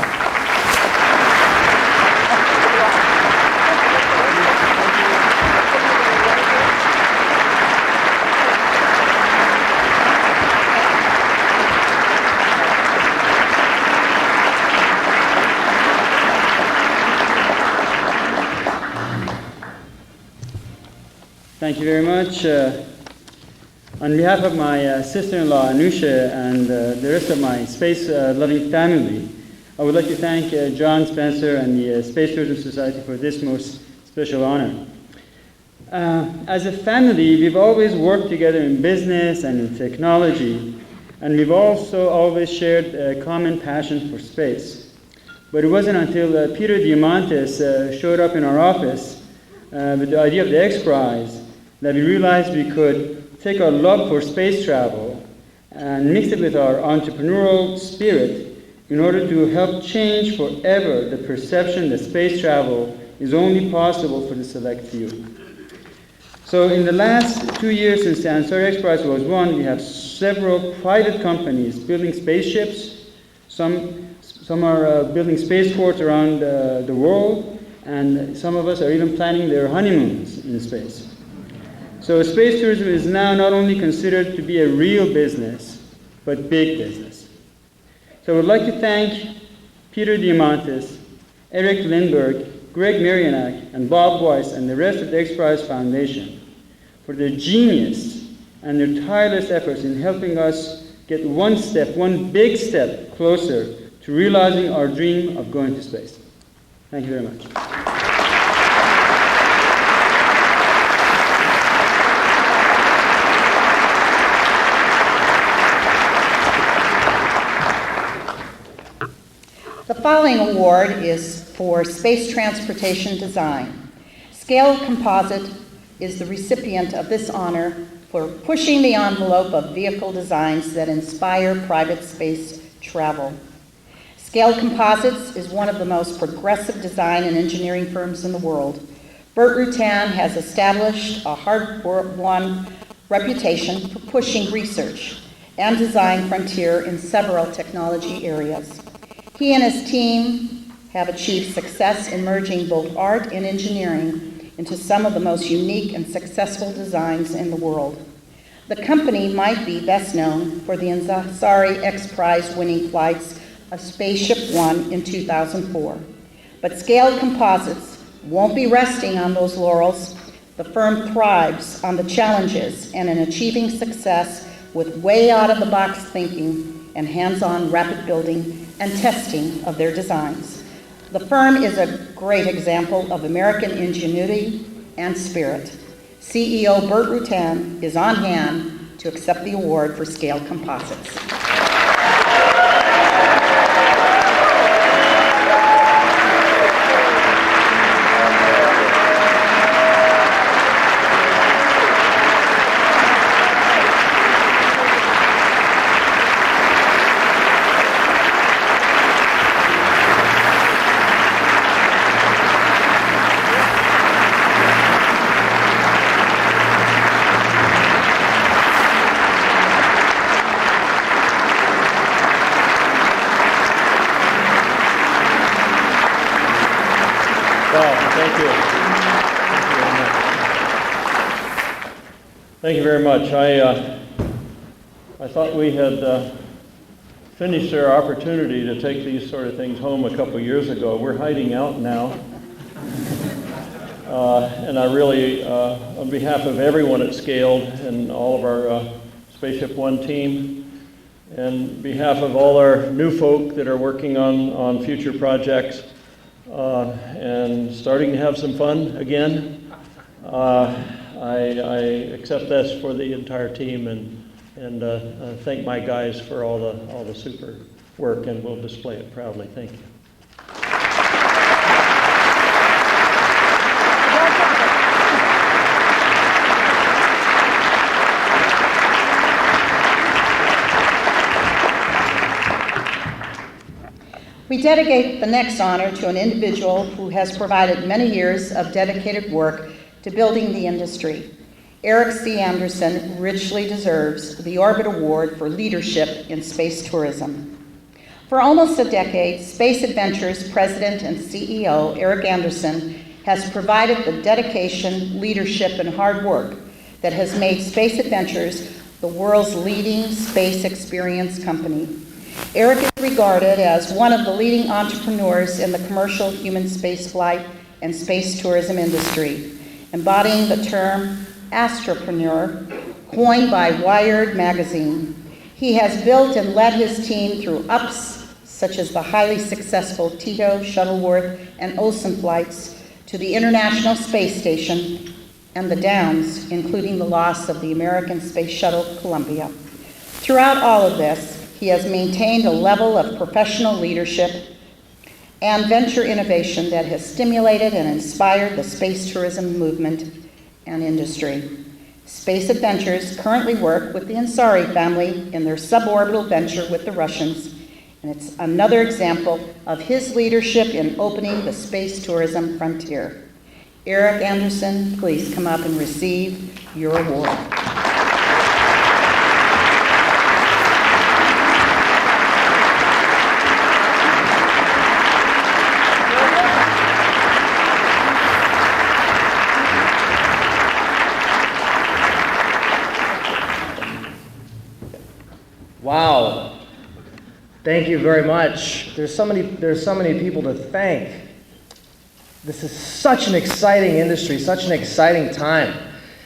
Thank you very much. On behalf of my sister-in-law, Anusha, and the rest of my space-loving family, I would like to thank John Spenser and the Space Tourism Society for this most special honor. As a family, we've always worked together in business and in technology, and we've also always shared a common passion for space. But it wasn't until Peter Diamandis showed up in our office with the idea of the X Prize that we realized we could take our love for space travel and mix it with our entrepreneurial spirit in order to help change forever the perception that space travel is only possible for the select few. So in the last 2 years since the Ansari X Prize was won, we have several private companies building spaceships. Some are building spaceports around the world, and some of us are even planning their honeymoons in space. So space tourism is now not only considered to be a real business, but big business. So I would like to thank Peter Diamandis, Eric Lindbergh, Greg Marianak, and Bob Weiss, and the rest of the X Prize Foundation for their genius and their tireless efforts in helping us get one big step closer to realizing our dream of going to space. Thank you very much. The following award is for space transportation design. Scale Composite is the recipient of this honor for pushing the envelope of vehicle designs that inspire private space travel. Scale Composites is one of the most progressive design and engineering firms in the world. Burt Rutan has established a hard-won reputation for pushing research and design frontier in several technology areas. He and his team have achieved success in merging both art and engineering into some of the most unique and successful designs in the world. The company might be best known for the Ansari X Prize winning flights of Spaceship One in 2004. But Scale Composites won't be resting on those laurels. The firm thrives on the challenges and in achieving success with way out of the box thinking and hands-on rapid building and testing of their designs. The firm is a great example of American ingenuity and spirit. CEO Burt Rutan is on hand to accept the award for Scale Composites. Thank you very much. I thought we had finished our opportunity to take these sort of things home a couple years ago. We're hiding out now. And I really, on behalf of everyone at Scaled and all of our Spaceship One team, and on behalf of all our new folk that are working on future projects and starting to have some fun again, I accept this for the entire team and thank my guys for all the super work, and we'll display it proudly. Thank you. We dedicate the next honor to an individual who has provided many years of dedicated work to building the industry. Eric C. Anderson richly deserves the Orbit Award for leadership in space tourism. For almost a decade, Space Adventures President and CEO Eric Anderson has provided the dedication, leadership, and hard work that has made Space Adventures the world's leading space experience company. Eric is regarded as one of the leading entrepreneurs in the commercial human spaceflight and space tourism industry, embodying the term astropreneur, coined by Wired magazine. He has built and led his team through ups such as the highly successful Tito, Shuttleworth, and Olsen flights to the International Space Station, and the downs, including the loss of the American Space Shuttle Columbia. Throughout all of this, he has maintained a level of professional leadership and venture innovation that has stimulated and inspired the space tourism movement and industry. Space Adventures currently work with the Ansari family in their suborbital venture with the Russians, and it's another example of his leadership in opening the space tourism frontier. Eric Anderson, please come up and receive your award. Wow. Thank you very much. There's so many people to thank. This is such an exciting industry, such an exciting time.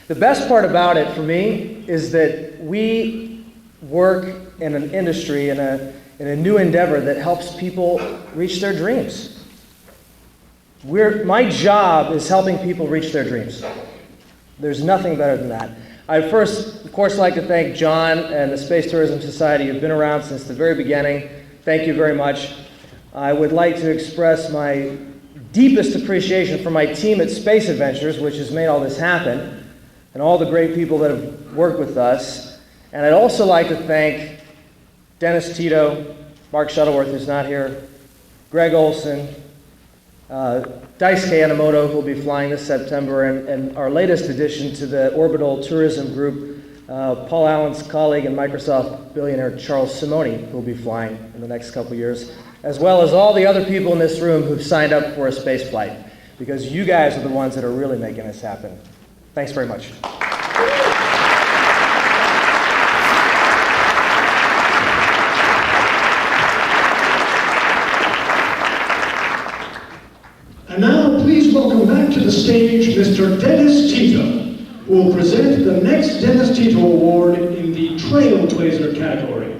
The best part about it for me is that we work in an industry, in a new endeavor that helps people reach their dreams. My job is helping people reach their dreams. There's nothing better than that. I'd first, of course, like to thank John and the Space Tourism Society, who've been around since the very beginning. Thank you very much. I would like to express my deepest appreciation for my team at Space Adventures, which has made all this happen, and all the great people that have worked with us. And I'd also like to thank Dennis Tito, Mark Shuttleworth, who's not here, Greg Olsen, Daisuke Enomoto, who will be flying this September, and our latest addition to the Orbital Tourism Group, Paul Allen's colleague and Microsoft billionaire Charles Simoni, who will be flying in the next couple years, as well as all the other people in this room who've signed up for a space flight, because you guys are the ones that are really making this happen. Thanks very much. And now, please welcome back to the stage Mr. Dennis Tito, who will present the next Dennis Tito Award in the Trailblazer category.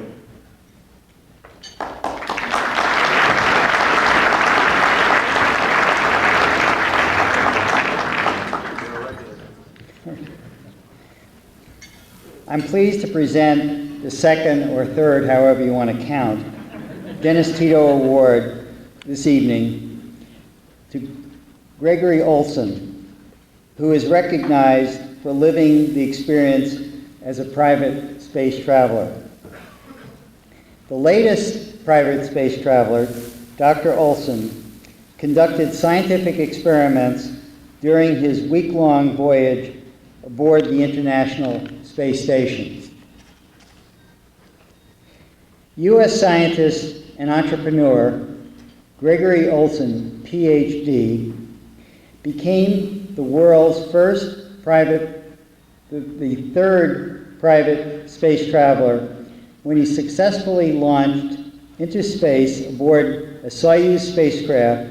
I'm pleased to present the second or third, however you want to count, Dennis Tito Award this evening to Gregory Olsen, who is recognized for living the experience as a private space traveler. The latest private space traveler, Dr. Olsen, conducted scientific experiments during his week-long voyage aboard the International Space Station. U.S. scientist and entrepreneur Gregory Olsen, Ph.D., became the world's first the third private space traveler when he successfully launched into space aboard a Soyuz spacecraft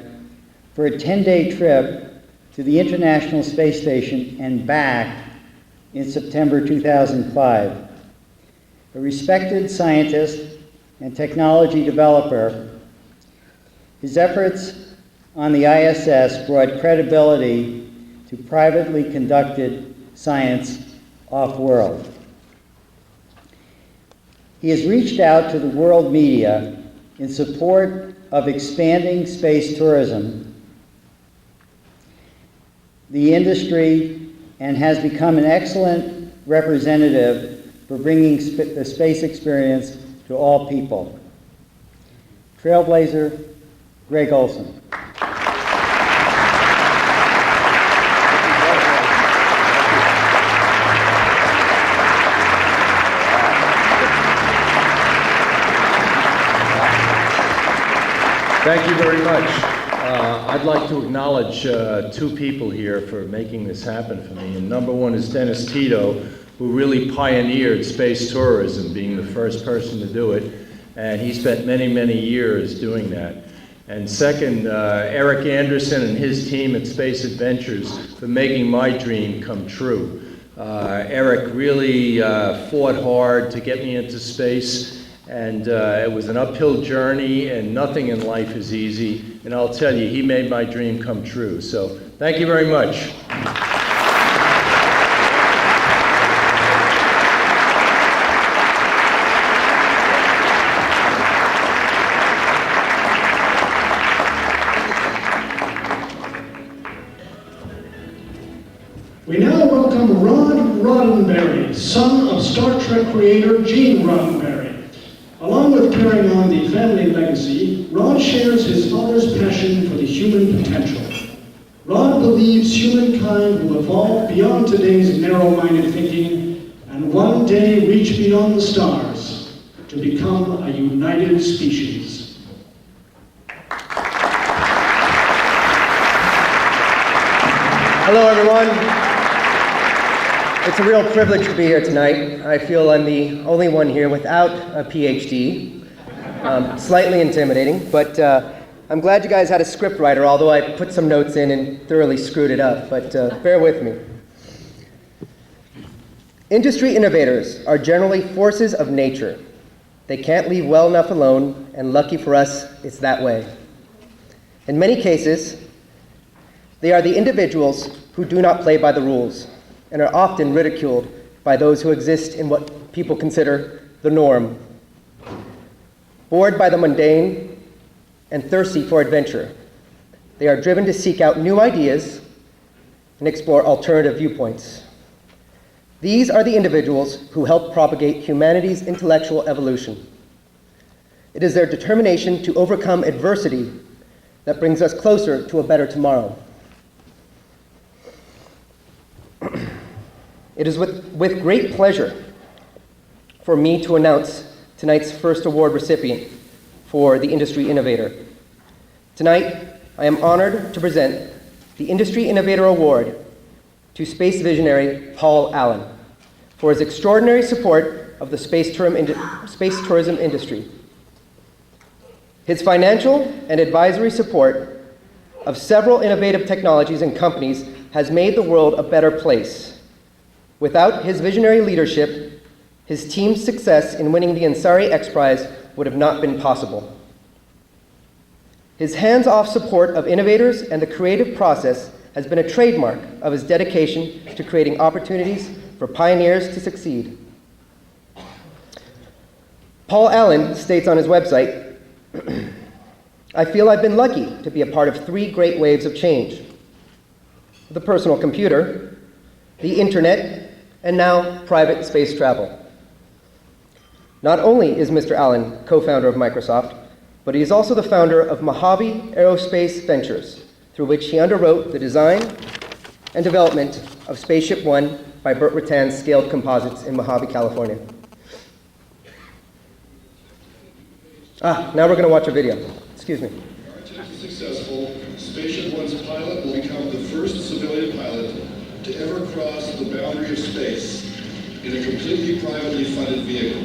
for a 10-day trip to the International Space Station and back in September 2005. A respected scientist and technology developer, his efforts on the ISS brought credibility to privately conducted science off-world. He has reached out to the world media in support of expanding space tourism, the industry, and has become an excellent representative for bringing the space experience to all people. Trailblazer, Greg Olsen. Thank you very much. I'd like to acknowledge two people here for making this happen for me. And number one is Dennis Tito, who really pioneered space tourism, being the first person to do it. And he spent many, many years doing that. And second, Eric Anderson and his team at Space Adventures for making my dream come true. Eric really fought hard to get me into space, and it was an uphill journey, and nothing in life is easy. And I'll tell you, he made my dream come true. So thank you very much. We now welcome Rod Roddenberry, son of Star Trek creator Gene Roddenberry. Along with carrying on the family legacy, Rod shares his father's passion for the human potential. Rod believes humankind will evolve beyond today's narrow-minded thinking and one day reach beyond the stars to become a united species. Hello, everyone. It's a real privilege to be here tonight. I feel I'm the only one here without a PhD. Slightly intimidating, but I'm glad you guys had a script writer, although I put some notes in and thoroughly screwed it up, but bear with me. Industry innovators are generally forces of nature. They can't leave well enough alone, and lucky for us, it's that way. In many cases, they are the individuals who do not play by the rules, and are often ridiculed by those who exist in what people consider the norm. Bored by the mundane and thirsty for adventure, they are driven to seek out new ideas and explore alternative viewpoints. These are the individuals who help propagate humanity's intellectual evolution. It is their determination to overcome adversity that brings us closer to a better tomorrow. It is with great pleasure for me to announce tonight's first award recipient for the Industry Innovator. Tonight, I am honored to present the Industry Innovator Award to space visionary Paul Allen for his extraordinary support of the space tourism industry. His financial and advisory support of several innovative technologies and companies has made the world a better place. Without his visionary leadership, his team's success in winning the Ansari X Prize would have not been possible. His hands-off support of innovators and the creative process has been a trademark of his dedication to creating opportunities for pioneers to succeed. Paul Allen states on his website, I feel I've been lucky to be a part of 3 great waves of change: the personal computer, the internet, and now private space travel. Not only is Mr. Allen co-founder of Microsoft, but he is also the founder of Mojave Aerospace Ventures, through which he underwrote the design and development of Spaceship One by Burt Rutan's scaled composites in Mojave, California. Now we're going to watch a video. Excuse me. Successful, Spaceship One's pilot will become the first civilian pilot to ever cross the boundary of space in a completely privately funded vehicle.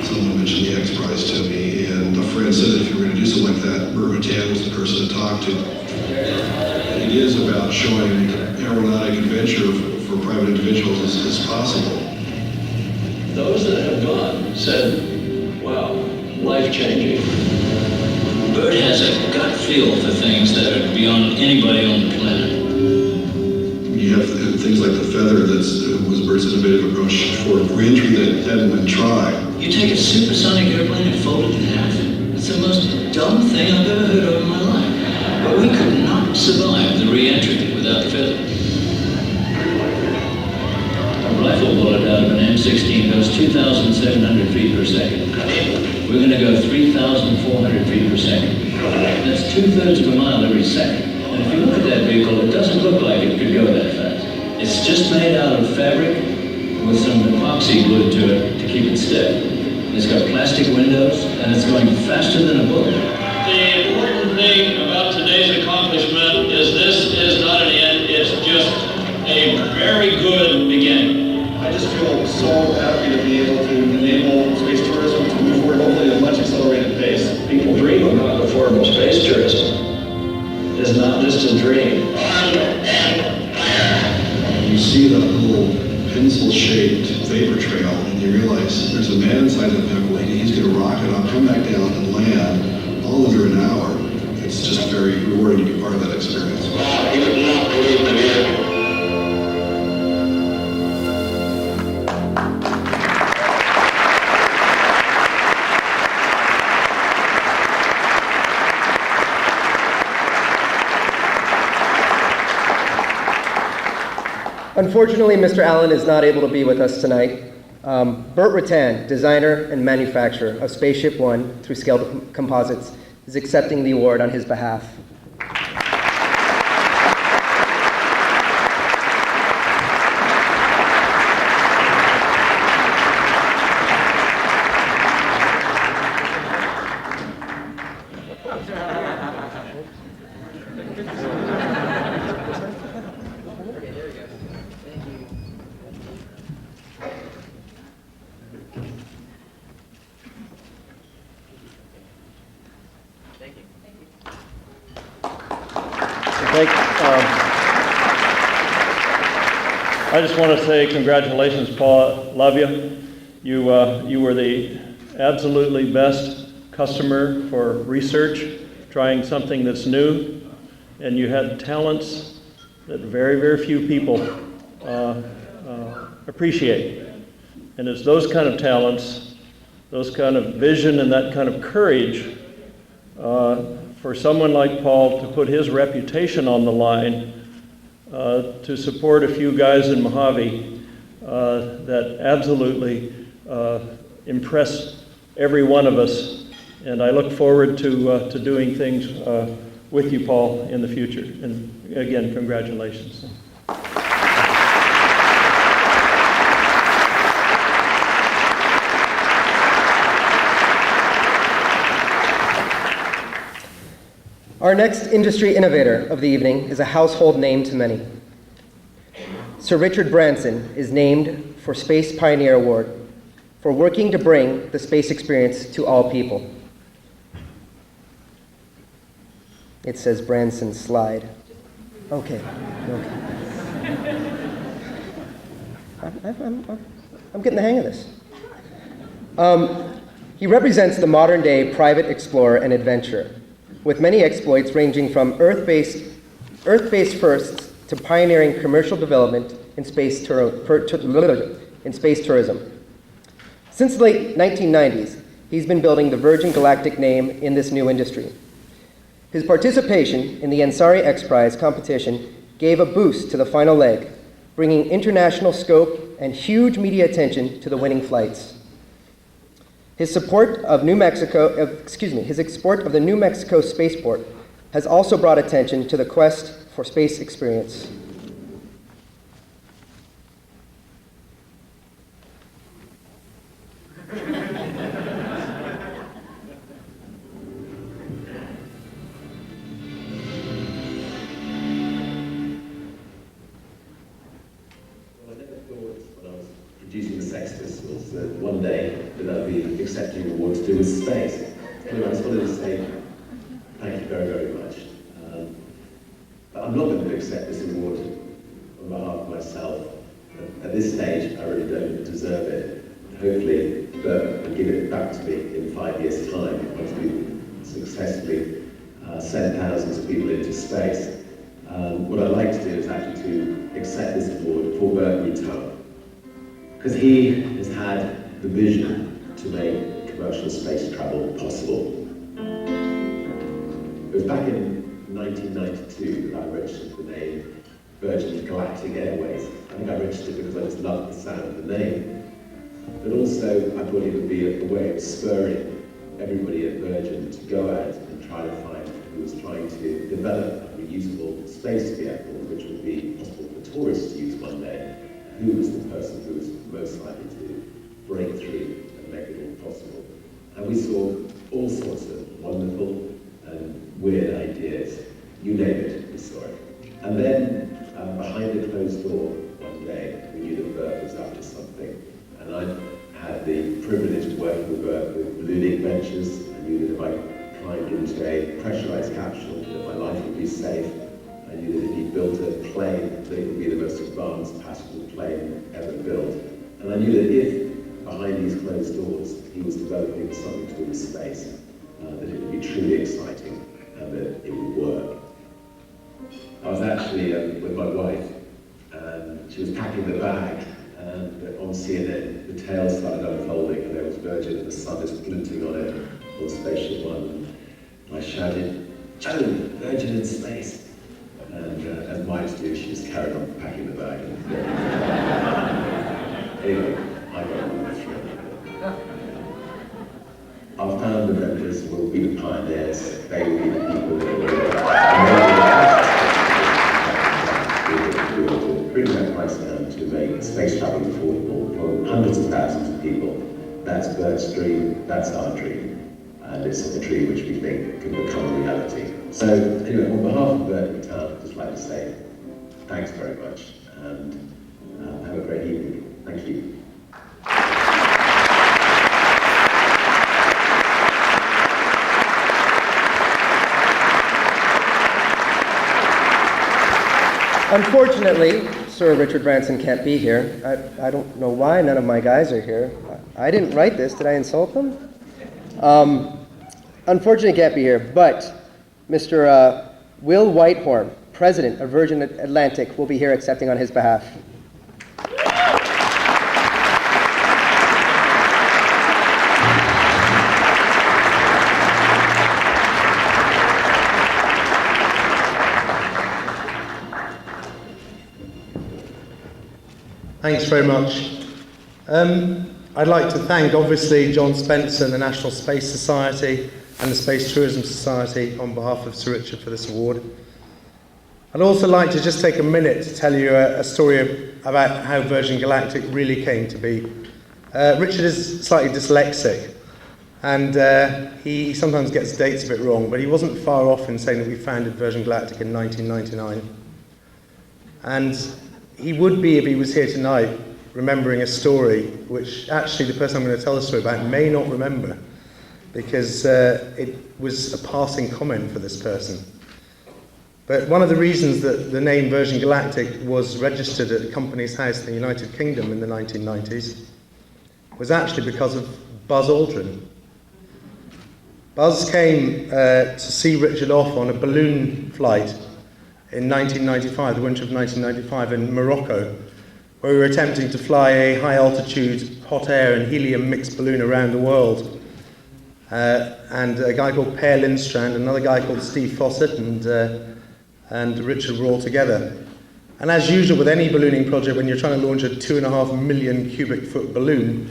Someone mentioned the X Prize to me, and a friend said that if you were going to do something like that, Burt Rutan was the person to talk to. It is about showing aeronautic adventure for private individuals as possible. Those that have gone said, wow, life-changing. Burt has a gut feel for things that are beyond anybody on the planet. You have things like the feather that was Burt's innovative approach for reentry that hadn't been tried. You take a supersonic airplane and fold it in half. It's the most dumb thing I've ever heard of in my life. But we could not survive the re-entry without the feather. A rifle bullet out of an M16 goes 2,700 feet per second. We're going to go 3,400 feet per second. That's 2/3 of a mile every second. And if you look at that vehicle, it doesn't look like it could go that fast. It's just made out of fabric with some epoxy glued to it to keep it stiff. It's got plastic windows, and it's going faster than a bullet. The important thing about today's accomplishment is this is not an end, it's just a very good beginning. I just feel so happy to be able to enable space tourism to move forward, hopefully at a much accelerated pace. People dream about affordable space tourism. It's not just a dream. you see that little pencil-shaped vapor trail, and you realize there's a man inside the vehicle, and he's going to rocket up, come back down, and land all under an hour. It's just very rewarding to be part of that experience. Unfortunately, Mr. Allen is not able to be with us tonight. Burt Rutan, designer and manufacturer of Spaceship One through Scale Composites, is accepting the award on his behalf. I just want to say congratulations, Paul. Love you. You were the absolutely best customer for research, trying something that's new, and you had talents that very, very few people appreciate. And it's those kind of talents, those kind of vision and that kind of courage for someone like Paul to put his reputation on the line to support a few guys in Mojave that absolutely impress every one of us. And I look forward to doing things with you, Paul, in the future. And again, congratulations. Our next industry innovator of the evening is a household name to many. Sir Richard Branson is named for Space Pioneer Award for working to bring the space experience to all people. It says Branson slide. Okay. I'm getting the hang of this. He represents the modern-day private explorer and adventurer, with many exploits ranging from Earth-based firsts to pioneering commercial development in space tourism. Since the late 1990s, he's been building the Virgin Galactic name in this new industry. His participation in the Ansari X Prize competition gave a boost to the final leg, bringing international scope and huge media attention to the winning flights. His export of the New Mexico spaceport has also brought attention to the quest for space experience. Producing the Sextus was that one day that I'd be accepting awards to do with space. Anyway, I just wanted to say thank you very, very much. But I'm not going to accept this award on behalf of myself. At this stage, I really don't deserve it. Hopefully, Burt will give it back to me in 5 years' time once we've successfully sent thousands of people into space. What I'd like to do is actually to accept this award for Burt Rutan, because he has had the vision to make commercial space travel possible. It was back in 1992 that I registered the name Virgin Galactic Airways. I think I registered because I just loved the sound of the name. But also, I thought it would be a way of spurring everybody at Virgin to go out and try to find who was trying to develop a reusable space vehicle which would be possible for tourists to use one day. Who was the person who was most likely to break through and make it all possible. And we saw all sorts of wonderful and weird ideas. You name it, we saw it. And then, behind a closed door one day, we knew that Burt was up to something. And I had the privilege of working with Burt with ballooning ventures. I knew that if I climbed into a pressurized capsule, that my life would be safe. I knew that if he built a plane that it would be the most advanced passenger plane ever built. And I knew that if, behind these closed doors, he was developing something to do with space, that it would be truly exciting and that it would work. I was actually with my wife, and she was packing the bag, and on CNN, the tail started unfolding, and there was Virgin, and the sun is glinting on it, on Spaceship One. And I shouted, "Joe, Virgin in space!" And as mimes do, she just carried on packing the bag. Anyway, I got on with it. Our founder members will be the pioneers. They will be the people that will bring that price down to make space travel affordable for hundreds of thousands of people. That's Burt's dream, that's our dream, and it's a dream which we think can become a reality. So anyway, on behalf of Burt and Rutan, I'd just like to say thanks very much, and have a great evening. Thank you. Unfortunately, Sir Richard Branson can't be here. I don't know why none of my guys are here. I didn't write this. Did I insult them? Unfortunately, can't be here. But Mr. Will Whitehorn, President of Virgin Atlantic, will be here accepting on his behalf. Thanks very much. I'd like to thank, obviously, John Spenser and the National Space Society and the Space Tourism Society on behalf of Sir Richard for this award. I'd also like to just take a minute to tell you a story about how Virgin Galactic really came to be. Richard is slightly dyslexic, and he sometimes gets dates a bit wrong, but he wasn't far off in saying that we founded Virgin Galactic in 1999. And he would be, if he was here tonight, remembering a story which actually the person I'm going to tell the story about may not remember, because it was a passing comment for this person. But one of the reasons that the name Virgin Galactic was registered at the Company's House in the United Kingdom in the 1990s was actually because of Buzz Aldrin. Buzz came to see Richard off on a balloon flight in 1995, the winter of 1995 in Morocco, where we were attempting to fly a high-altitude hot air and helium mixed balloon around the world. And a guy called Per Lindstrand, another guy called Steve Fawcett, and Richard were all together. And as usual with any ballooning project, when you're trying to launch a 2.5 million cubic foot balloon,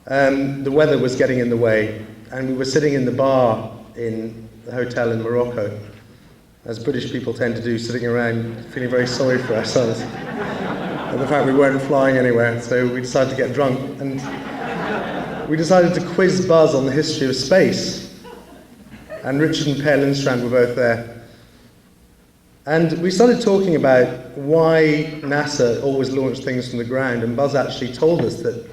the weather was getting in the way, and we were sitting in the bar in the hotel in Morocco, as British people tend to do, sitting around feeling very sorry for ourselves. And the fact we weren't flying anywhere, so we decided to get drunk. And we decided to quiz Buzz on the history of space. And Richard and Per Lindstrand were both there. And we started talking about why NASA always launched things from the ground, and Buzz actually told us that,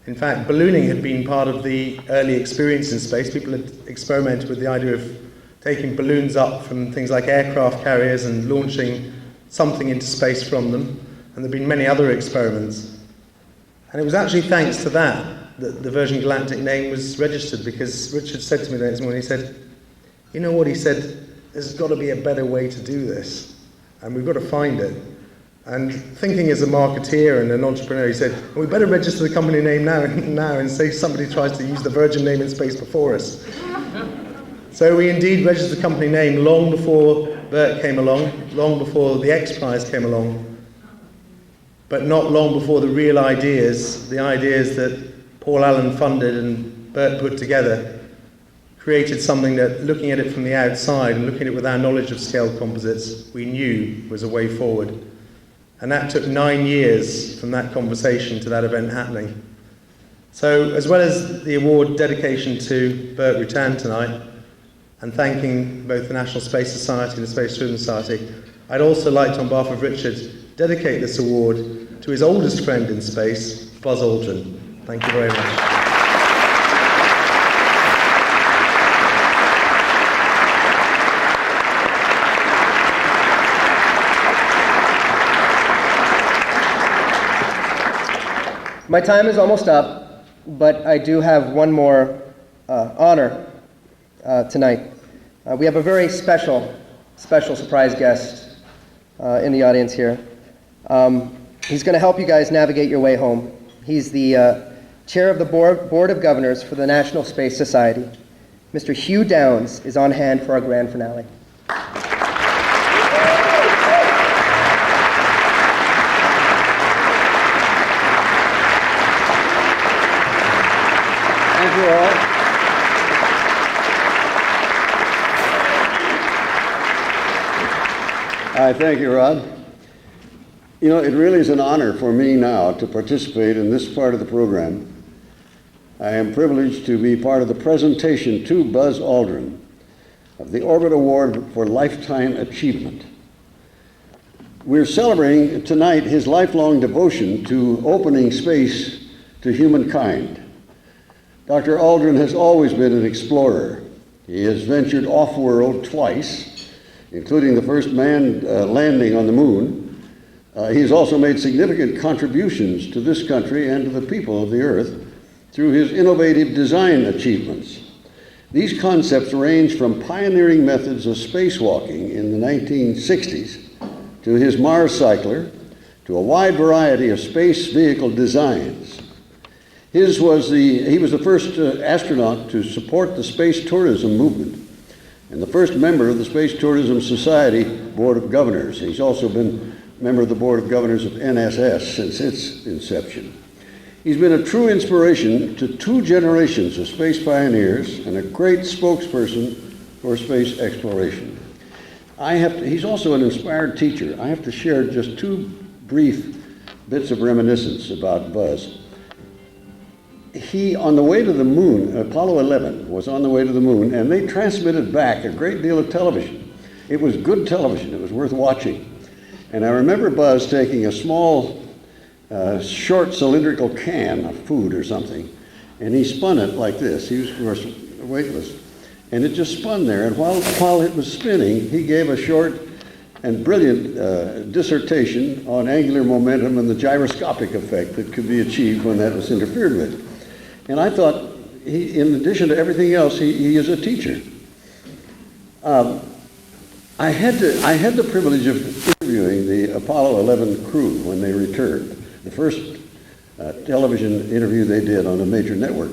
in fact, ballooning had been part of the early experience in space. People had experimented with the idea of taking balloons up from things like aircraft carriers and launching something into space from them. And there have been many other experiments. And it was actually thanks to that that the Virgin Galactic name was registered, because Richard said to me the next morning, he said, "You know what?" he said, "There's got to be a better way to do this, and we've got to find it." And thinking as a marketeer and an entrepreneur, he said, "We better register the company name now in case somebody tries to use the Virgin name in space before us." So we indeed registered the company name long before Burt came along, long before the X Prize came along, but not long before the real ideas, the ideas that Paul Allen funded and Burt put together, created something that, looking at it from the outside and looking at it with our knowledge of scaled composites, we knew was a way forward. And that took 9 years from that conversation to that event happening. So, as well as the award dedication to Burt Rutan tonight, and thanking both the National Space Society and the Space Tourism Society, I'd also like to, on behalf of Richard, dedicate this award to his oldest friend in space, Buzz Aldrin. Thank you very much. My time is almost up, but I do have one more honor tonight. We have a very special surprise guest in the audience here. He's going to help you guys navigate your way home. He's the chair of the Board of Governors for the National Space Society. Mr. Hugh Downs is on hand for our grand finale. Thank you all. Thank you, Rod. You know, it really is an honor for me now to participate in this part of the program. I am privileged to be part of the presentation to Buzz Aldrin of the Orbit Award for Lifetime Achievement. We're celebrating tonight his lifelong devotion to opening space to humankind. Dr. Aldrin has always been an explorer. He has ventured off-world twice, including the first manned landing on the moon. He has also made significant contributions to this country and to the people of the Earth through his innovative design achievements. These concepts range from pioneering methods of spacewalking in the 1960s to his Mars cycler to a wide variety of space vehicle designs. He was the first astronaut to support the space tourism movement and the first member of the Space Tourism Society Board of Governors. He's also been a member of the Board of Governors of NSS since its inception. He's been a true inspiration to two generations of space pioneers and a great spokesperson for space exploration. He's also an inspired teacher. I have to share just two brief bits of reminiscence about Buzz. He, on the way to the moon, Apollo 11 was on the way to the moon, and they transmitted back a great deal of television. It was good television. It was worth watching. And I remember Buzz taking a small, short cylindrical can of food or something, and he spun it like this. He was, of course, weightless. And it just spun there. And while it was spinning, he gave a short and brilliant dissertation on angular momentum and the gyroscopic effect that could be achieved when that was interfered with. And I thought, in addition to everything else, he is a teacher. I had the privilege of interviewing the Apollo 11 crew when they returned, the first television interview they did on a major network.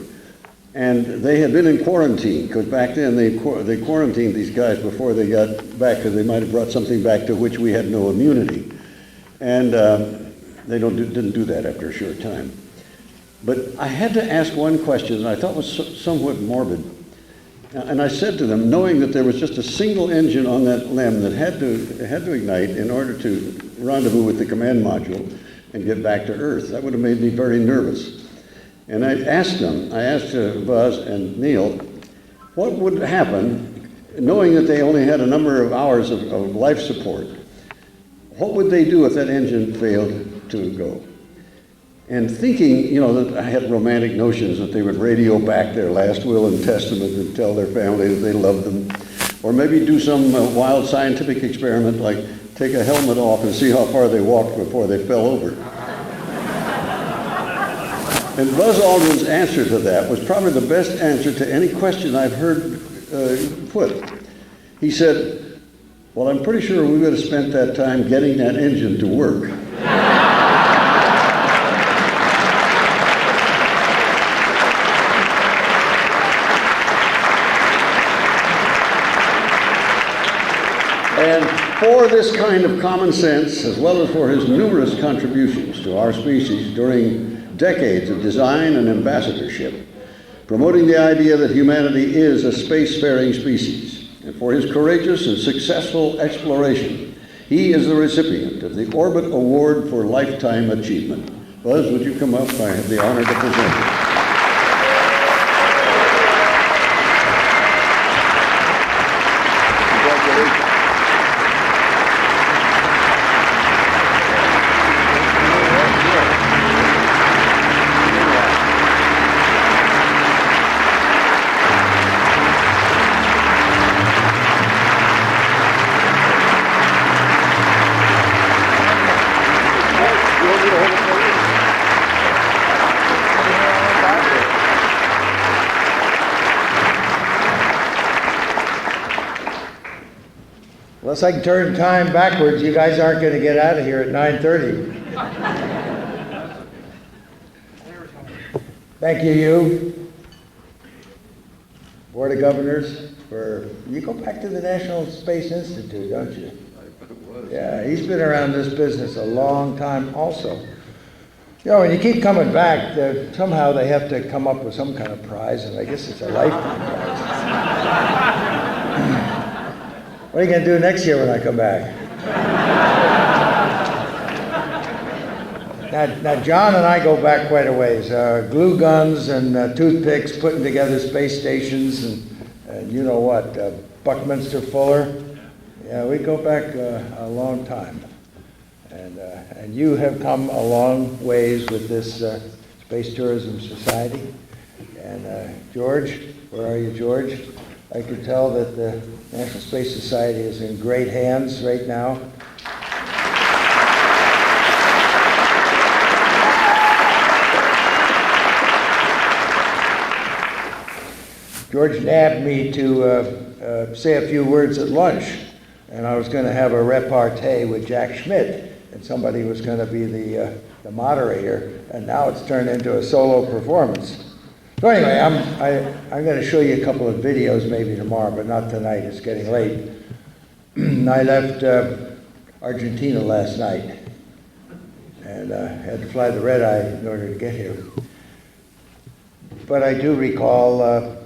And they had been in quarantine, because back then they quarantined these guys before they got back, because they might have brought something back to which we had no immunity. And they didn't do that after a short time. But I had to ask one question that I thought was somewhat morbid. And I said to them, knowing that there was just a single engine on that LEM that had to ignite in order to rendezvous with the command module and get back to Earth. That would have made me very nervous. And I asked Buzz and Neil, what would happen, knowing that they only had a number of hours of life support, what would they do if that engine failed to go? And thinking, that I had romantic notions that they would radio back their last will and testament and tell their family that they loved them, or maybe do some wild scientific experiment like take a helmet off and see how far they walked before they fell over. And Buzz Aldrin's answer to that was probably the best answer to any question I've heard put. He said, well, I'm pretty sure we would have spent that time getting that engine to work. And for this kind of common sense, as well as for his numerous contributions to our species during decades of design and ambassadorship, promoting the idea that humanity is a spacefaring species, and for his courageous and successful exploration, he is the recipient of the Orbit Award for Lifetime Achievement. Buzz, would you come up? I have the honor to present you. Unless I can turn time backwards, you guys aren't going to get out of here at 9:30. Thank you, Hugh. Board of Governors, you go back to the National Space Institute, don't you? Yeah, he's been around this business a long time also. You know, when you keep coming back, somehow they have to come up with some kind of prize, and I guess it's a lifetime prize. What are you going to do next year when I come back? Now, John and I go back quite a ways. Glue guns and toothpicks, putting together space stations, and you know what, Buckminster Fuller. Yeah, we go back a long time. And you have come a long ways with this Space Tourism Society. And George, where are you, George? I can tell that the National Space Society is in great hands right now. George nabbed me to say a few words at lunch, and I was going to have a repartee with Jack Schmidt, and somebody was going to be the moderator, and now it's turned into a solo performance. So anyway, I'm going to show you a couple of videos maybe tomorrow, but not tonight. It's getting late. I left Argentina last night, and had to fly the red eye in order to get here. But I do recall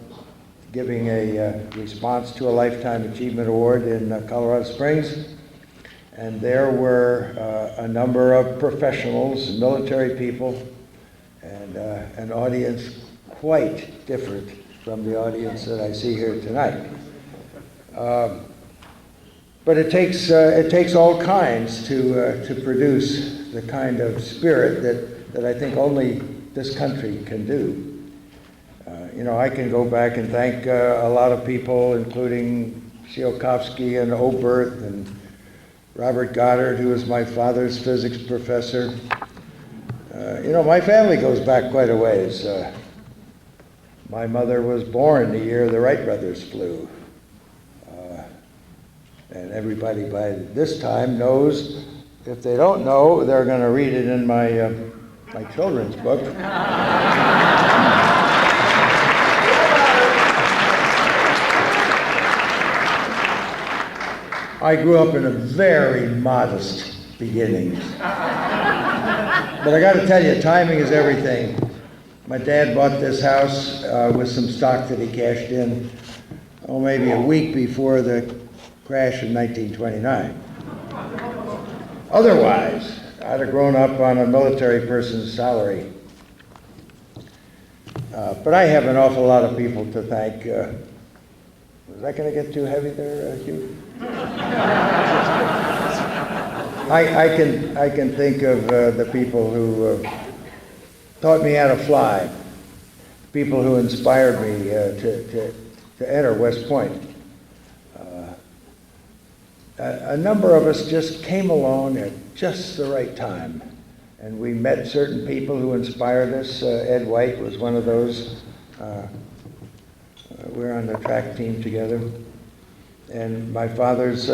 giving a response to a Lifetime Achievement Award in Colorado Springs. And there were a number of professionals, military people, and an audience quite different from the audience that I see here tonight. But it takes all kinds to produce the kind of spirit that I think only this country can do. You know, I can go back and thank a lot of people, including Tsiolkovsky and Burt and Robert Goddard, who was my father's physics professor. You know, my family goes back quite a ways. My mother was born the year the Wright brothers flew. And everybody by this time knows. If they don't know, they're going to read it in my children's book. I grew up in a very modest beginning. But I got to tell you, timing is everything. My dad bought this house with some stock that he cashed in, maybe a week before the crash in 1929. Otherwise, I'd have grown up on a military person's salary. But I have an awful lot of people to thank. Was that going to get too heavy there, Hugh? I can think of the people who taught me how to fly, people who inspired me to enter West Point. A number of us just came along at just the right time, and we met certain people who inspired us. Ed White was one of those. We were on the track team together. And my father's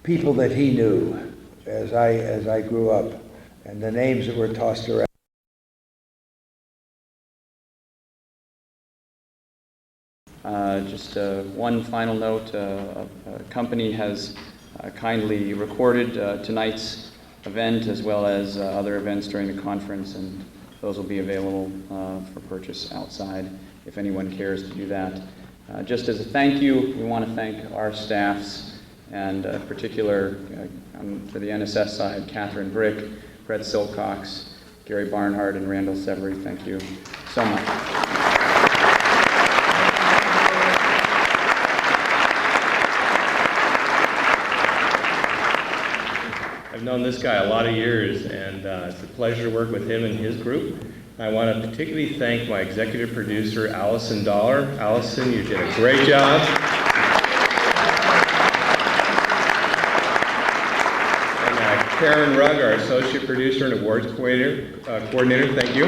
people that he knew as I grew up, and the names that were tossed around. Just one final note, a company has kindly recorded tonight's event as well as other events during the conference, and those will be available for purchase outside if anyone cares to do that. Just as a thank you, we want to thank our staffs, and in particular, for the NSS side, Catherine Brick, Brett Silcox, Gary Barnhart, and Randall Severy. Thank you so much. I've known this guy a lot of years, and it's a pleasure to work with him and his group. I want to particularly thank my executive producer, Allison Dollar. Allison, you did a great job. And Karen Rugg, our associate producer and awards coordinator, thank you.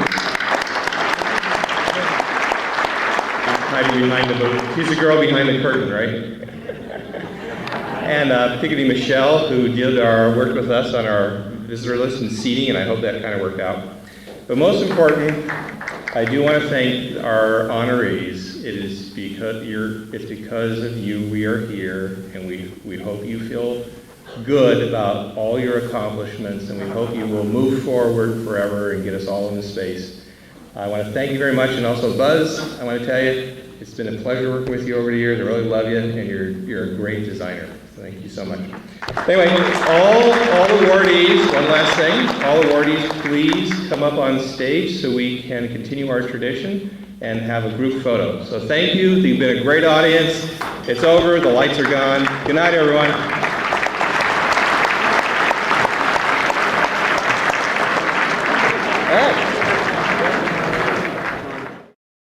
I'm trying to be behind the booth. She's the girl behind the curtain, right? And particularly Michelle, who did our work with us on our visitor list and seating, and I hope that kind of worked out. But most important, I do want to thank our honorees. It's because of you we are here, and we hope you feel good about all your accomplishments, and we hope you will move forward forever and get us all into space. I want to thank you very much, and also Buzz, I want to tell you, it's been a pleasure working with you over the years. I really love you, and you're a great designer. So thank you so much. Anyway, all awardees, one last thing, all awardees, please come up on stage so we can continue our tradition and have a group photo. So thank you. You've been a great audience. It's over. The lights are gone. Good night, everyone.